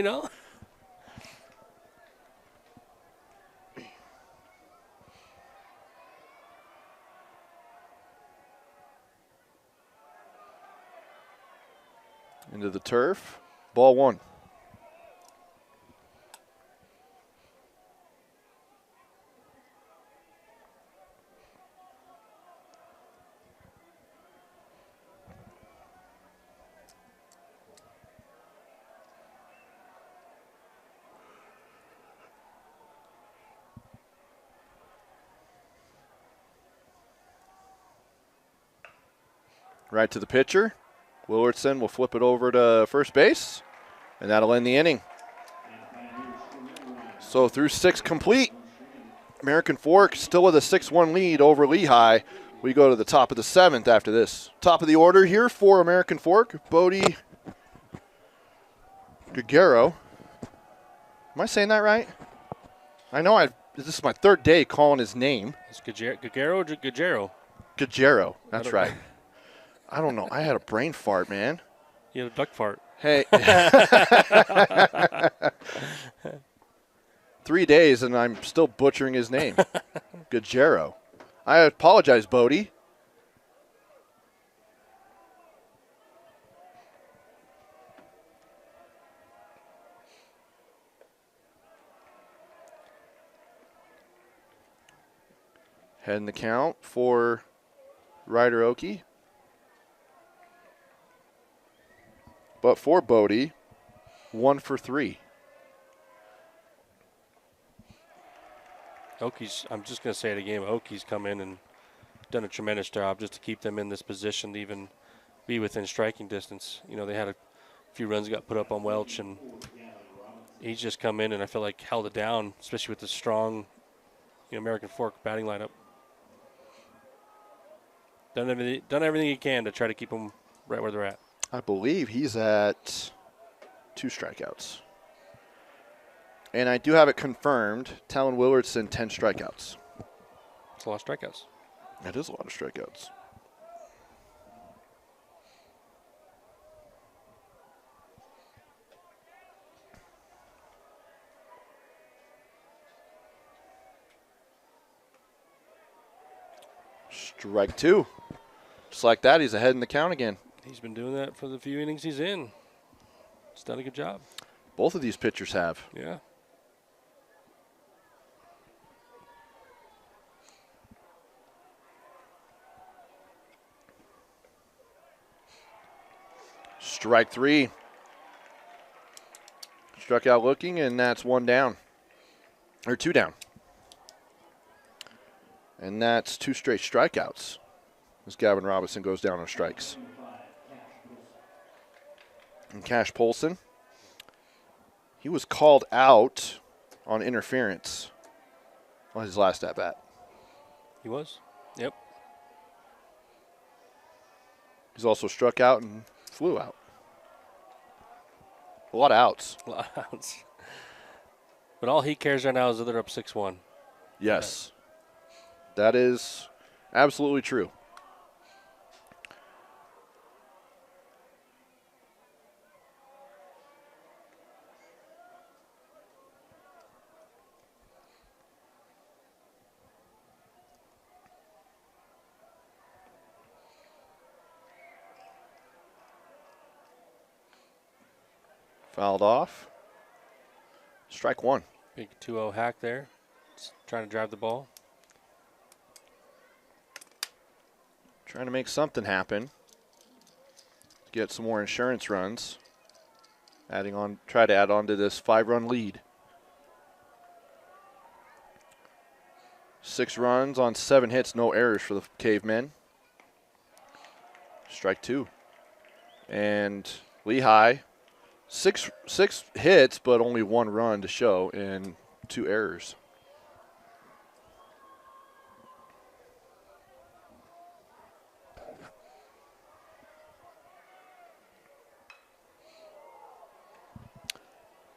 Into the turf. Ball 1. Right to the pitcher. Willardson will flip it over to first base, and that'll end the inning. So through 6 complete, American Fork still with a 6-1 lead over Lehi. We go to the top of the 7th after this. Top of the order here for American Fork, Bodie Gagero. Am I saying that right? I know this is my 3rd day calling his name. It's Gagero or Gagero? Gagero, that's right. I don't know. I had a brain fart, man. You had a duck fart. Hey. 3 days, and I'm still butchering his name. Gagero. I apologize, Bodie. Heading the count for Ryder Oki. But for Bodie, 1 for 3. Oki's, I'm just going to say it again, Oki's come in and done a tremendous job just to keep them in this position to even be within striking distance. You know, they had a few runs that got put up on Welch, and he's just come in and I feel like held it down, especially with the strong American Fork batting lineup. Done everything he can to try to keep them right where they're at. I believe he's at 2 strikeouts. And I do have it confirmed. Talon Willardson, 10 strikeouts. It's a lot of strikeouts. That is a lot of strikeouts. Strike 2. Just like that, he's ahead in the count again. He's been doing that for the few innings he's in. He's done a good job. Both of these pitchers have. Yeah. Strike 3. Struck out looking, and that's 1 down. Or 2 down. And that's 2 straight strikeouts as Gavin Robinson goes down on strikes. And Cash Polson, he was called out on interference on his last at-bat. He was? Yep. He's also struck out and flew out. A lot of outs. A lot of outs. But all he cares right now is that they're up 6-1. Yes. That is absolutely true. Fouled off. Strike 1. Big 2-0 hack there. Just trying to drive the ball. Trying to make something happen. To get some more insurance runs. Try to add on to this 5-run lead. 6 runs on 7 hits, no errors for the Cavemen. Strike 2. And Lehi, 6 hits, but only 1 run to show and 2 errors.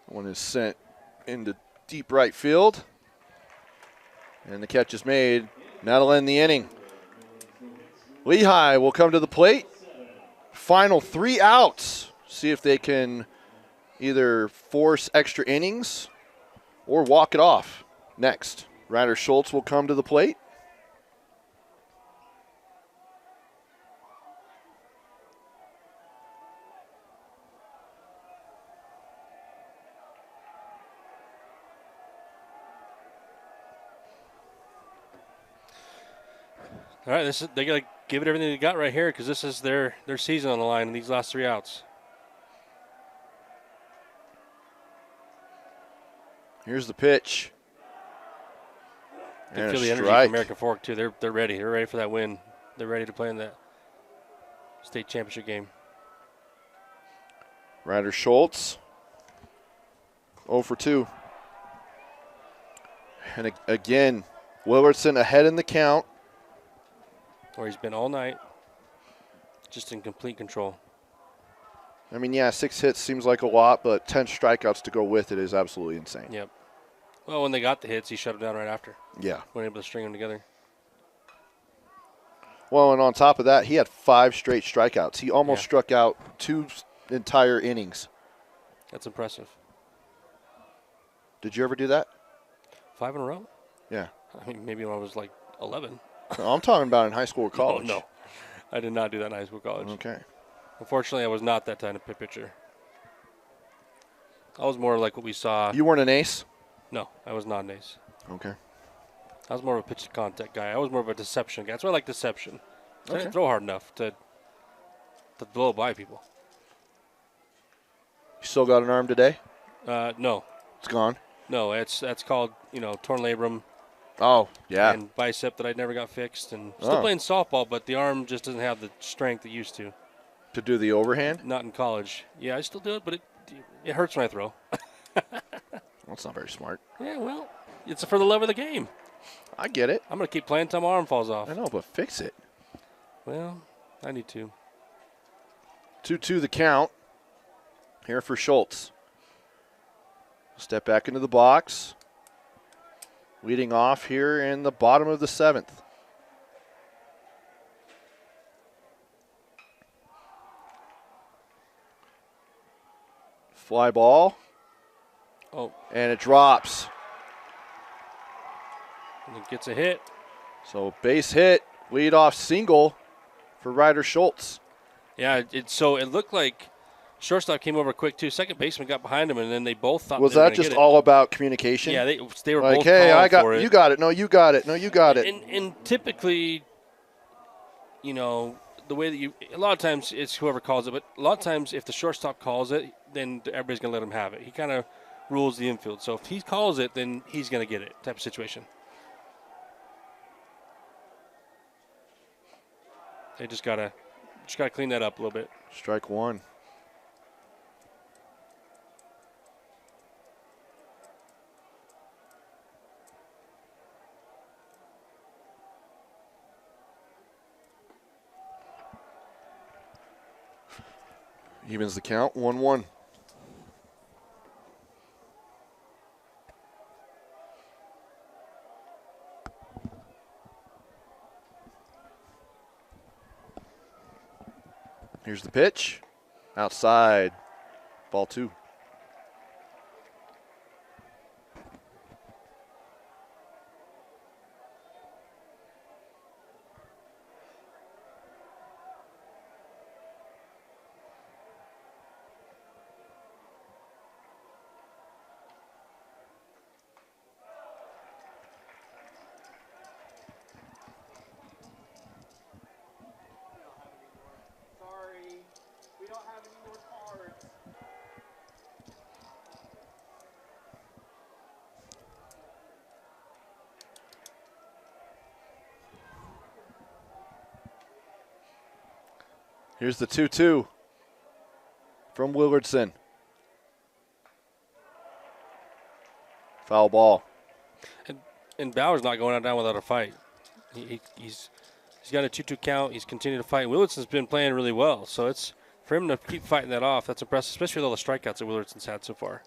One is sent into deep right field. And the catch is made. That'll end the inning. Lehi will come to the plate. Final 3 outs. See if they can either force extra innings or walk it off. Next, Ryder Schultz will come to the plate. All right, they got to give it everything they got right here because this is their season on the line in these last 3 outs. Here's the pitch. You can And feel a the energy strike. from American Fork, too. They're ready. They're ready for that win. They're ready to play in that state championship game. Ryder Schultz, 0 for 2. And again, Willardson ahead in the count. Where he's been all night, just in complete control. I mean, yeah, 6 hits seems like a lot, but 10 strikeouts to go with it is absolutely insane. Yep. Well, when they got the hits, he shut them down right after. Yeah. Weren't able to string them together. Well, and on top of that, he had 5 straight strikeouts. He almost Yeah. struck out 2 entire innings. That's impressive. Did you ever do that? 5 in a row? Yeah. I mean, maybe when I was like 11. No, I'm talking about in high school or college. Oh, no. I did not do that in high school or college. Okay. Unfortunately, I was not that kind of pitcher. I was more like what we saw. You weren't an ace? No, I was not an ace. Okay. I was more of a pitch to contact guy. I was more of a deception guy. That's why I like deception. So I Okay. didn't throw hard enough to blow by people. You still got an arm today? No. It's gone. No, that's called, torn labrum Oh, yeah. and bicep that I never got fixed. And still playing softball, but the arm just doesn't have the strength it used to. To do the overhand? Not in college. Yeah, I still do it, but it hurts when I throw. That's not very smart. Yeah, well, it's for the love of the game. I get it. I'm going to keep playing until my arm falls off. I know, but fix it. Well, I need to. 2-2 the count here for Schultz. Step back into the box. Leading off here in the bottom of the 7th. Fly ball. Oh. And it drops. And it gets a hit. So base hit, leadoff single for Ryder Schultz. Yeah, it looked like shortstop came over quick too. Second baseman got behind him, and then they both thought. Was they were that gonna just get it. all about communication? Yeah, they were like, both hey, calling I got for it. you got it. No, you got it. No, you got it. And typically, the way that a lot of times it's whoever calls it, but a lot of times if the shortstop calls it, then everybody's gonna let him have it. He kind of rules the infield. So if he calls it, then he's gonna get it. Type of situation. They just gotta clean that up a little bit. Strike one. Evens the count, 1-1. Here's the pitch. Outside. Ball 2. Here's the 2-2 from Willardson. Foul ball. And Bauer's not going out down without a fight. He's got a 2-2 count. He's continued to fight. Willardson's been playing really well, so it's for him to keep fighting that off. That's impressive, especially with all the strikeouts that Willardson's had so far.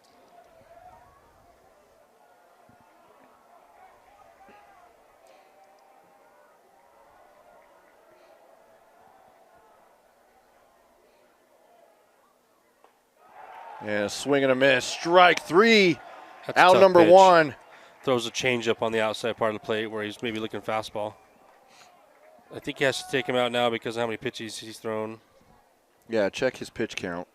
And a swing and a miss. Strike 3. That's a Out tough number pitch. 1. Throws a changeup on the outside part of the plate where he's maybe looking fastball. I think he has to take him out now because of how many pitches he's thrown. Yeah, check his pitch count.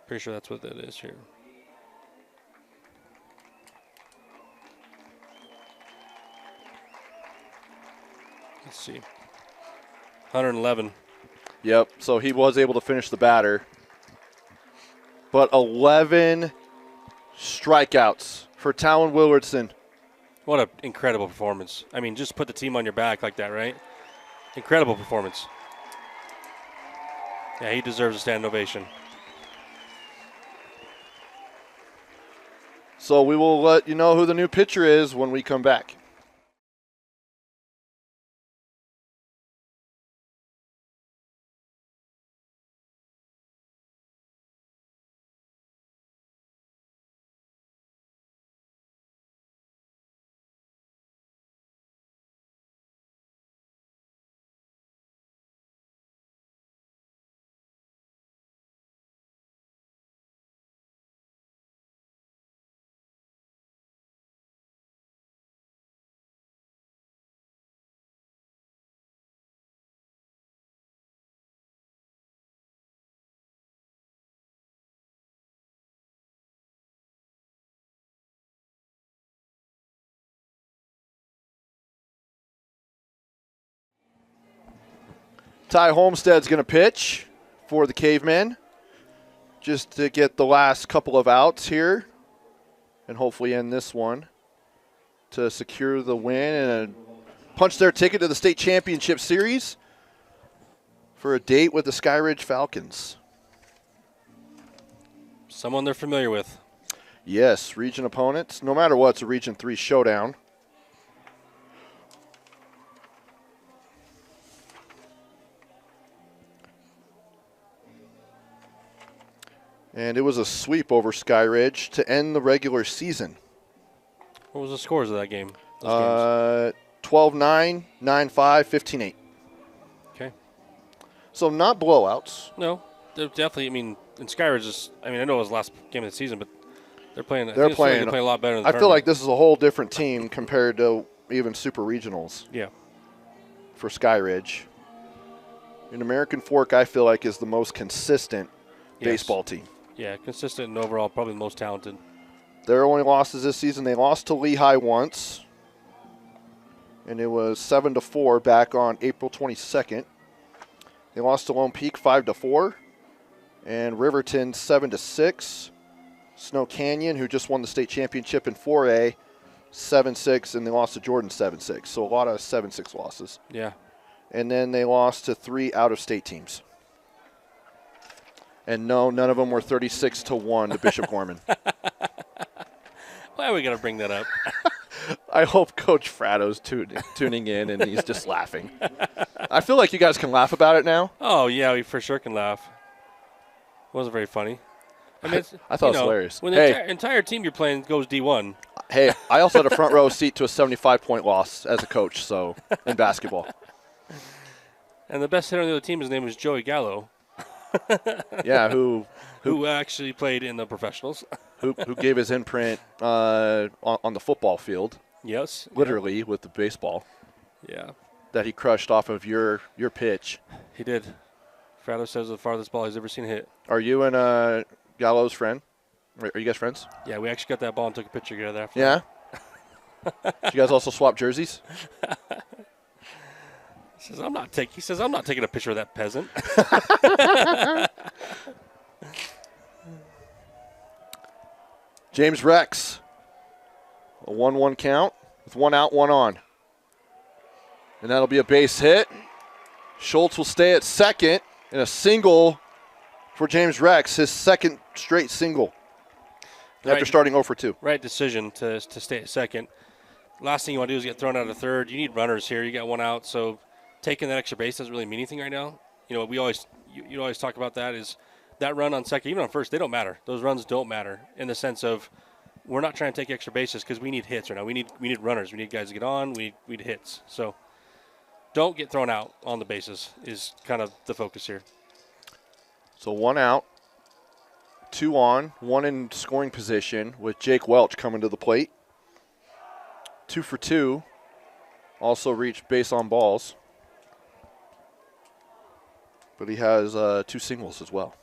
Pretty sure that's what that is here. Let's see. 111. Yep, so he was able to finish the batter. But 11 strikeouts for Talon Willardson. What an incredible performance. I mean, just put the team on your back like that, right? Incredible performance. Yeah, he deserves a standing ovation. So we will let you know who the new pitcher is when we come back. Ty Homestead's going to pitch for the Cavemen just to get the last couple of outs here and hopefully end this one to secure the win and punch their ticket to the state championship series for a date with the Skyridge Falcons. Someone they're familiar with. Yes, region opponents. No matter what, it's a Region 3 showdown. And it was a sweep over Skyridge to end the regular season. What was the scores of that game? 12-9, 9-5, 15-8. Okay. So not blowouts. No, they're definitely. I mean, in Skyridge is. I mean, I know it was the last game of the season, but they're playing. They're playing a lot better. I feel like this is a whole different team compared to even super regionals. Yeah. For Skyridge. And American Fork, I feel like, is the most consistent baseball team. Yeah, consistent and overall probably the most talented. Their only losses this season, they lost to Lehi once, and it was 7-4 back on April 22nd. They lost to Lone Peak 5-4, and Riverton 7-6. Snow Canyon, who just won the state championship in 4A, 7-6, and they lost to Jordan 7-6. So a lot of 7-6 losses. Yeah. And then they lost to 3 out-of-state teams. And no, none of them were 36-1 to Bishop Gorman. Why are we going to bring that up? I hope Coach Frado's tuning in and he's just laughing. I feel like you guys can laugh about it now. Oh, yeah, we for sure can laugh. Wasn't very funny. I mean, I thought it was hilarious. When the entire team you're playing goes D1. Hey, I also had a front row seat to a 75-point loss as a coach, so in basketball. And the best hitter on the other team, his name was Joey Gallo. Yeah, who actually played in the professionals. who gave his imprint on the football field. Yes. Literally with the baseball. Yeah. That he crushed off of your pitch. He did. Frado says the farthest ball he's ever seen hit. Are you and Gallo's friend? Are you guys friends? Yeah, we actually got that ball and took a picture together after. Yeah? Did you guys also swap jerseys? He says, I'm not taking a picture of that peasant. James Rex, a 1-1 count with 1 out, 1 on. And that'll be a base hit. Schultz will stay at second, and a single for James Rex, his second straight single after starting 0 for 2. Right decision to stay at second. Last thing you want to do is get thrown out of third. You need runners here. You got 1 out, so taking that extra base doesn't really mean anything right now. You know, you always talk about that is that run on second, even on first, they don't matter. Those runs don't matter in the sense of we're not trying to take extra bases because we need hits right now. We need runners. We need guys to get on. We need hits. So don't get thrown out on the bases is kind of the focus here. So 1 out, 2 on, 1 in scoring position with Jake Welch coming to the plate. 2 for 2, also reached base on balls. But he has 2 singles as well.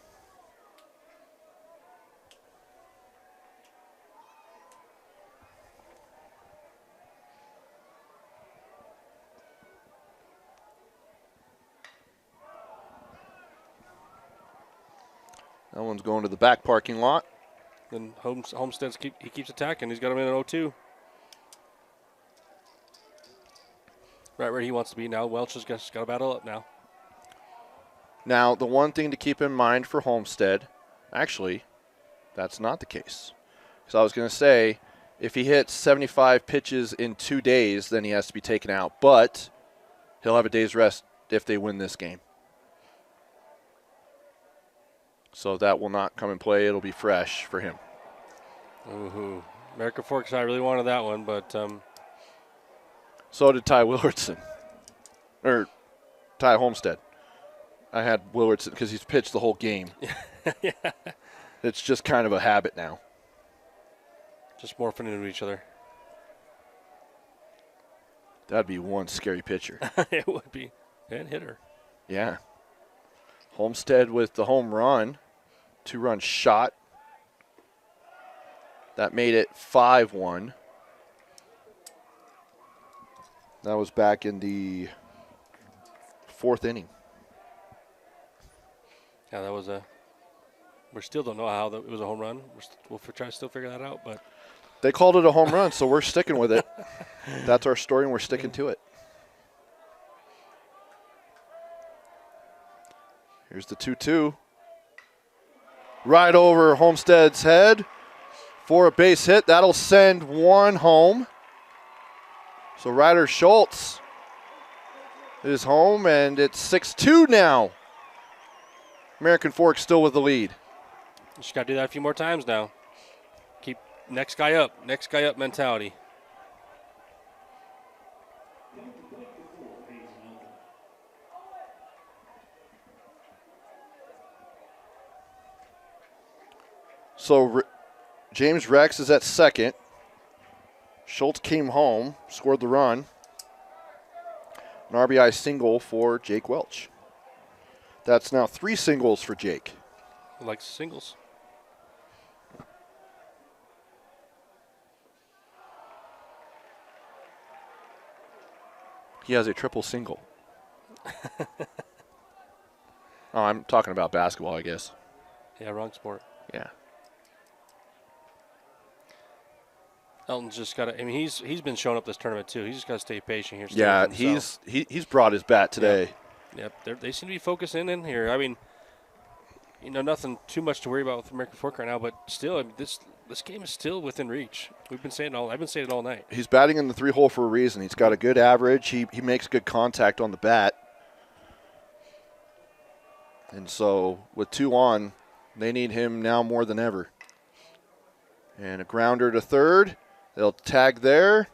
That one's going to the back parking lot. Then Homestead's keeps attacking. He's got him in at 0-2. Right where he wants to be now. Welch has got to battle up now. Now, the one thing to keep in mind for Homestead, actually, that's not the case. Because I was going to say, if he hits 75 pitches in 2 days, then he has to be taken out. But he'll have a day's rest if they win this game. So that will not come in play. It'll be fresh for him. Ooh, American Forks, I really wanted that one, but so did Ty Willardson. Or Ty Homestead. I had Willardson because he's pitched the whole game. Yeah. It's just kind of a habit now. Just morphing into each other. That'd be one scary pitcher. It would be. And hitter. Yeah. Homestead with the home run. 2-run shot. That made it 5-1. That was back in the 4th inning. Yeah, that was a. We still don't know how it was a home run. We'll try to still figure that out, but They called it a home run, so we're sticking with it. That's our story, and we're sticking to it. Here's the 2-2. Right over Homestead's head for a base hit. That'll send one home. So Ryder Schultz is home, and it's 6-2 now. American Fork still with the lead. you just got to do that a few more times now. Keep next guy up mentality. So James Rex is at second. Schultz came home, scored the run. An RBI single for Jake Welch. That's now 3 singles for Jake. Like singles. He has a triple single. Oh, I'm talking about basketball, I guess. Yeah, wrong sport. Yeah. Elton's just got to. I mean, he's been showing up this tournament too. He's just got to stay patient here. Yeah, he's brought his bat today. Yep, they seem to be focusing in here. I mean, nothing too much to worry about with American Fork right now, but still, I mean, this game is still within reach. I've been saying it all night. He's batting in the 3-hole for a reason. He's got a good average. He makes good contact on the bat. And so with 2 on, they need him now more than ever. And a grounder to third. They'll tag there.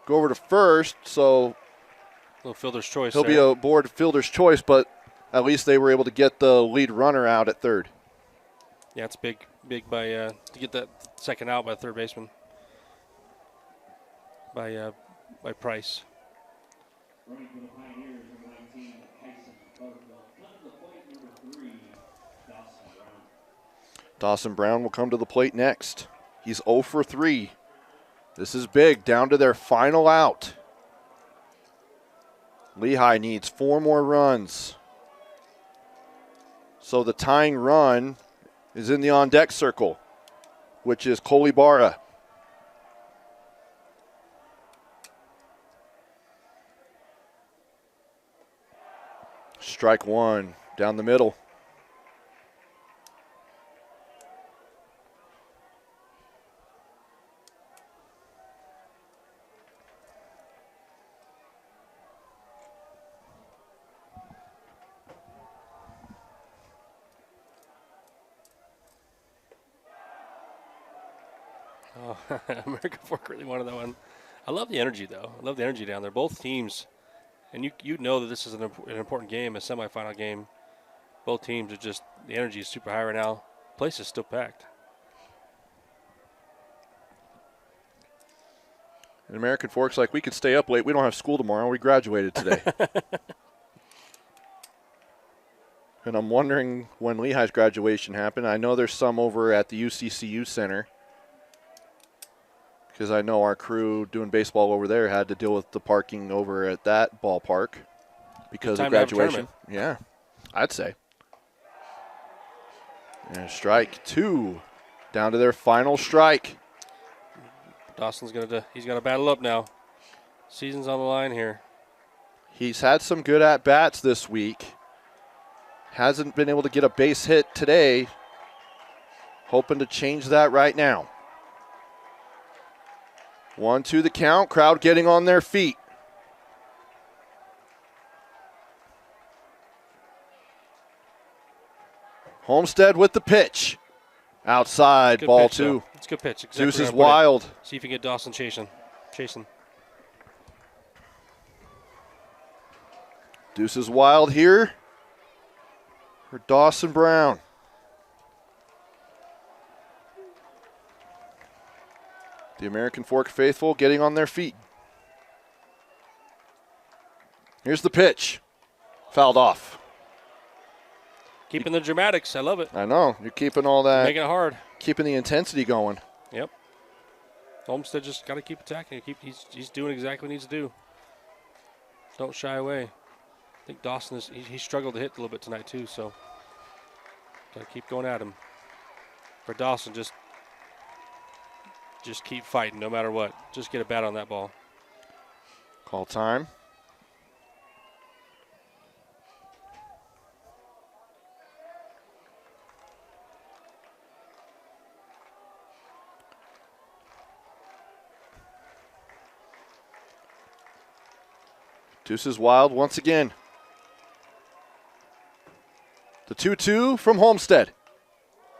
Go over to first, so Little fielder's choice. he'll be aboard fielder's choice, but at least they were able to get the lead runner out at third. Yeah, it's big by to get that second out by the third baseman. By Price. Running for the Pioneers, number 19, Tyson Butterfield. Come to the plate, number 3, Dawson Brown. Dawson Brown will come to the plate next. He's 0 for 3. This is big, down to their final out. Lehi needs 4 more runs. So the tying run is in the on-deck circle, which is Coley Barra. Strike 1, down the middle. Oh, American Fork really wanted that one. I love the energy, though. I love the energy down there. Both teams, and you know that this is an important game, a semifinal game. Both teams are just, the energy is super high right now. Place is still packed. And American Fork's like, we could stay up late. We don't have school tomorrow. We graduated today. And I'm wondering when Lehi's graduation happened. I know there's some over at the UCCU Center, because I know our crew doing baseball over there had to deal with the parking over at that ballpark because of graduation. Yeah, I'd say. And strike 2, down to their final strike. Dawson's he's got to battle up now. Season's on the line here. He's had some good at-bats this week. Hasn't been able to get a base hit today. Hoping to change that right now. 1-2 the count. Crowd getting on their feet. Homestead with the pitch. Outside, Good ball pitch, 2. though. It's a good pitch. Exactly Zeus where is I put it. wild. See if you get Dawson chasing. Deuce is wild here for Dawson Brown. The American Fork faithful getting on their feet. Here's the pitch. Fouled off. Keeping the dramatics. I love it. I know. You're keeping all that. Making it hard. Keeping the intensity going. Yep. Olmsted just got to keep attacking. He's doing exactly what he needs to do. Don't shy away. I think Dawson he struggled to hit a little bit tonight too. So Gotta keep going at him. For Dawson, just keep fighting no matter what. Just get a bat on that ball. Call time. Deuces wild once again. The 2-2 from Homestead.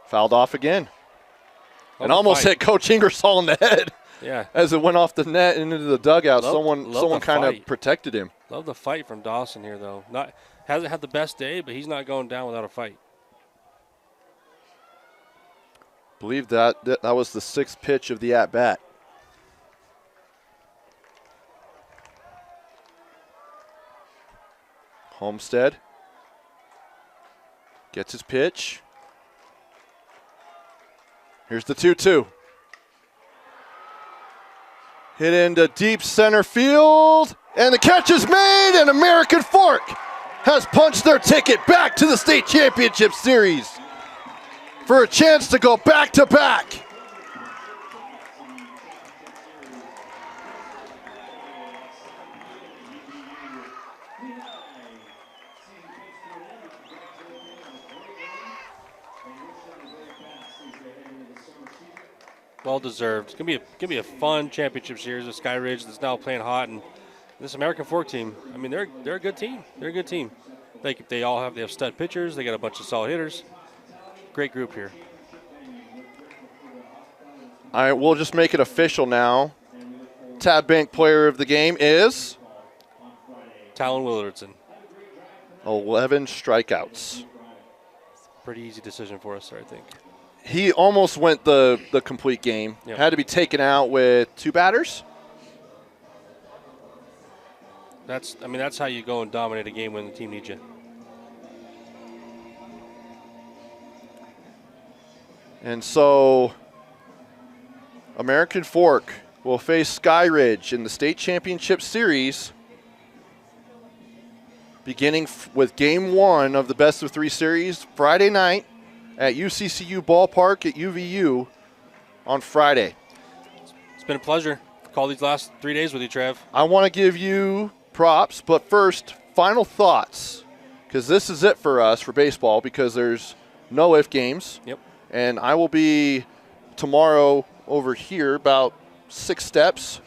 Fouled off again. And almost hit Coach Ingersoll in the head. Yeah. As it went off the net and into the dugout. Someone kind of fight. protected him. Love the fight from Dawson here, though. Hasn't had the best day, but he's not going down without a fight. Believe that was the 6th pitch of the at-bat. Homestead gets his pitch. Here's the 2-2. Hit into deep center field, and the catch is made, and American Fork has punched their ticket back to the state championship series for a chance to go back-to-back. Well deserved. It's gonna be a fun championship series with Sky Ridge that's now playing hot, and this American Fork team. I mean, they're a good team. They're a good team. They have stud pitchers. They got a bunch of solid hitters. Great group here. All right, we'll just make it official now. Tab Bank player of the game is Talon Willardson. 11 strikeouts. Pretty easy decision for us there, I think. He almost went the complete game. Yep. Had to be taken out with 2 batters. That's how you go and dominate a game when the team needs you. And so American Fork will face Sky Ridge in the state championship series, beginning with game 1 of the best of 3 series Friday night at UCCU Ballpark at UVU on Friday. It's been a pleasure. Call these last 3 days with you, Trev. I want to give you props, but first, final thoughts, because this is it for us for baseball, because there's no if games. Yep. And I will be tomorrow over here about 6 steps,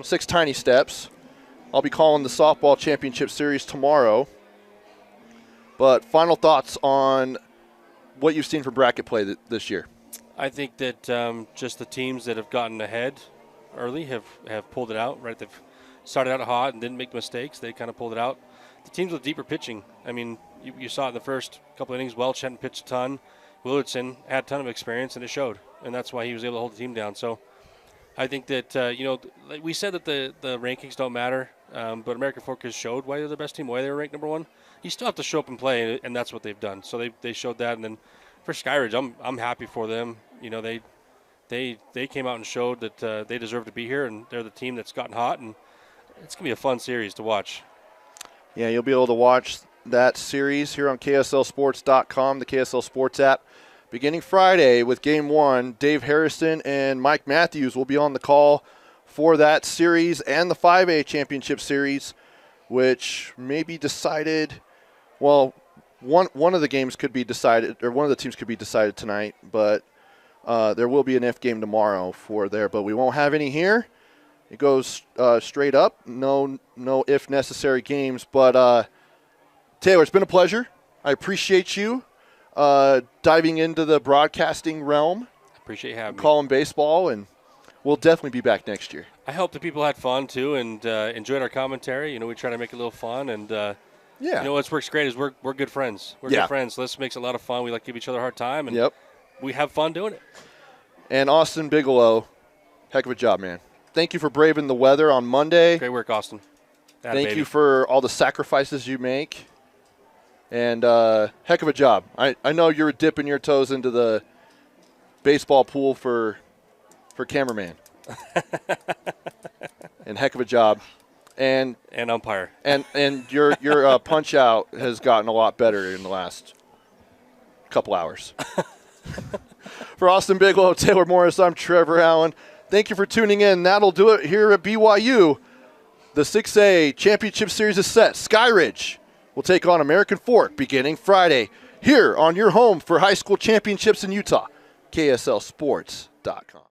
6 tiny steps. I'll be calling the softball championship series tomorrow. But final thoughts on what you've seen from bracket play this year. I think that just the teams that have gotten ahead early have pulled it out, right? They've started out hot and didn't make mistakes. They kind of pulled it out. The teams with deeper pitching, I mean, you saw it in the first couple of innings. Welch hadn't pitched a ton. Willardson had a ton of experience, and it showed. And that's why he was able to hold the team down. So I think that, like we said that the rankings don't matter, but American Fork has showed why they're the best team, why they were ranked number 1. You still have to show up and play, and that's what they've done. So they showed that. And then for Skyridge, I'm happy for them. You know, they came out and showed that they deserve to be here, and they're the team that's gotten hot, and it's going to be a fun series to watch. Yeah, you'll be able to watch that series here on KSLSports.com, the KSL Sports app. Beginning Friday with Game 1, Dave Harrison and Mike Matthews will be on the call for that series and the 5A Championship Series, which may be decided, well, one of the games could be decided, or one of the teams could be decided tonight, but there will be an if game tomorrow for there, but we won't have any here. It goes straight up, no if necessary games, but Taylor, it's been a pleasure. I appreciate you diving into the broadcasting realm. Appreciate you having me. Calling baseball, and we'll definitely be back next year. I hope the people had fun too and enjoyed our commentary. You know, we try to make it a little fun, and you know what works great is we're good friends. We're good friends. This makes it a lot of fun. We like to give each other a hard time, and we have fun doing it. And Austin Bigelow, heck of a job, man. Thank you for braving the weather on Monday. Great work, Austin. Thank you for all the sacrifices you make. And heck of a job. I know you're dipping your toes into the baseball pool for cameraman. And heck of a job. And umpire. And your punch out has gotten a lot better in the last couple hours. For Austin Bigelow, Taylor Morris, I'm Trevor Allen. Thank you for tuning in. That'll do it here at BYU. The 6A Championship Series is set. Skyridge will take on American Fork beginning Friday here on your home for high school championships in Utah, KSLSports.com.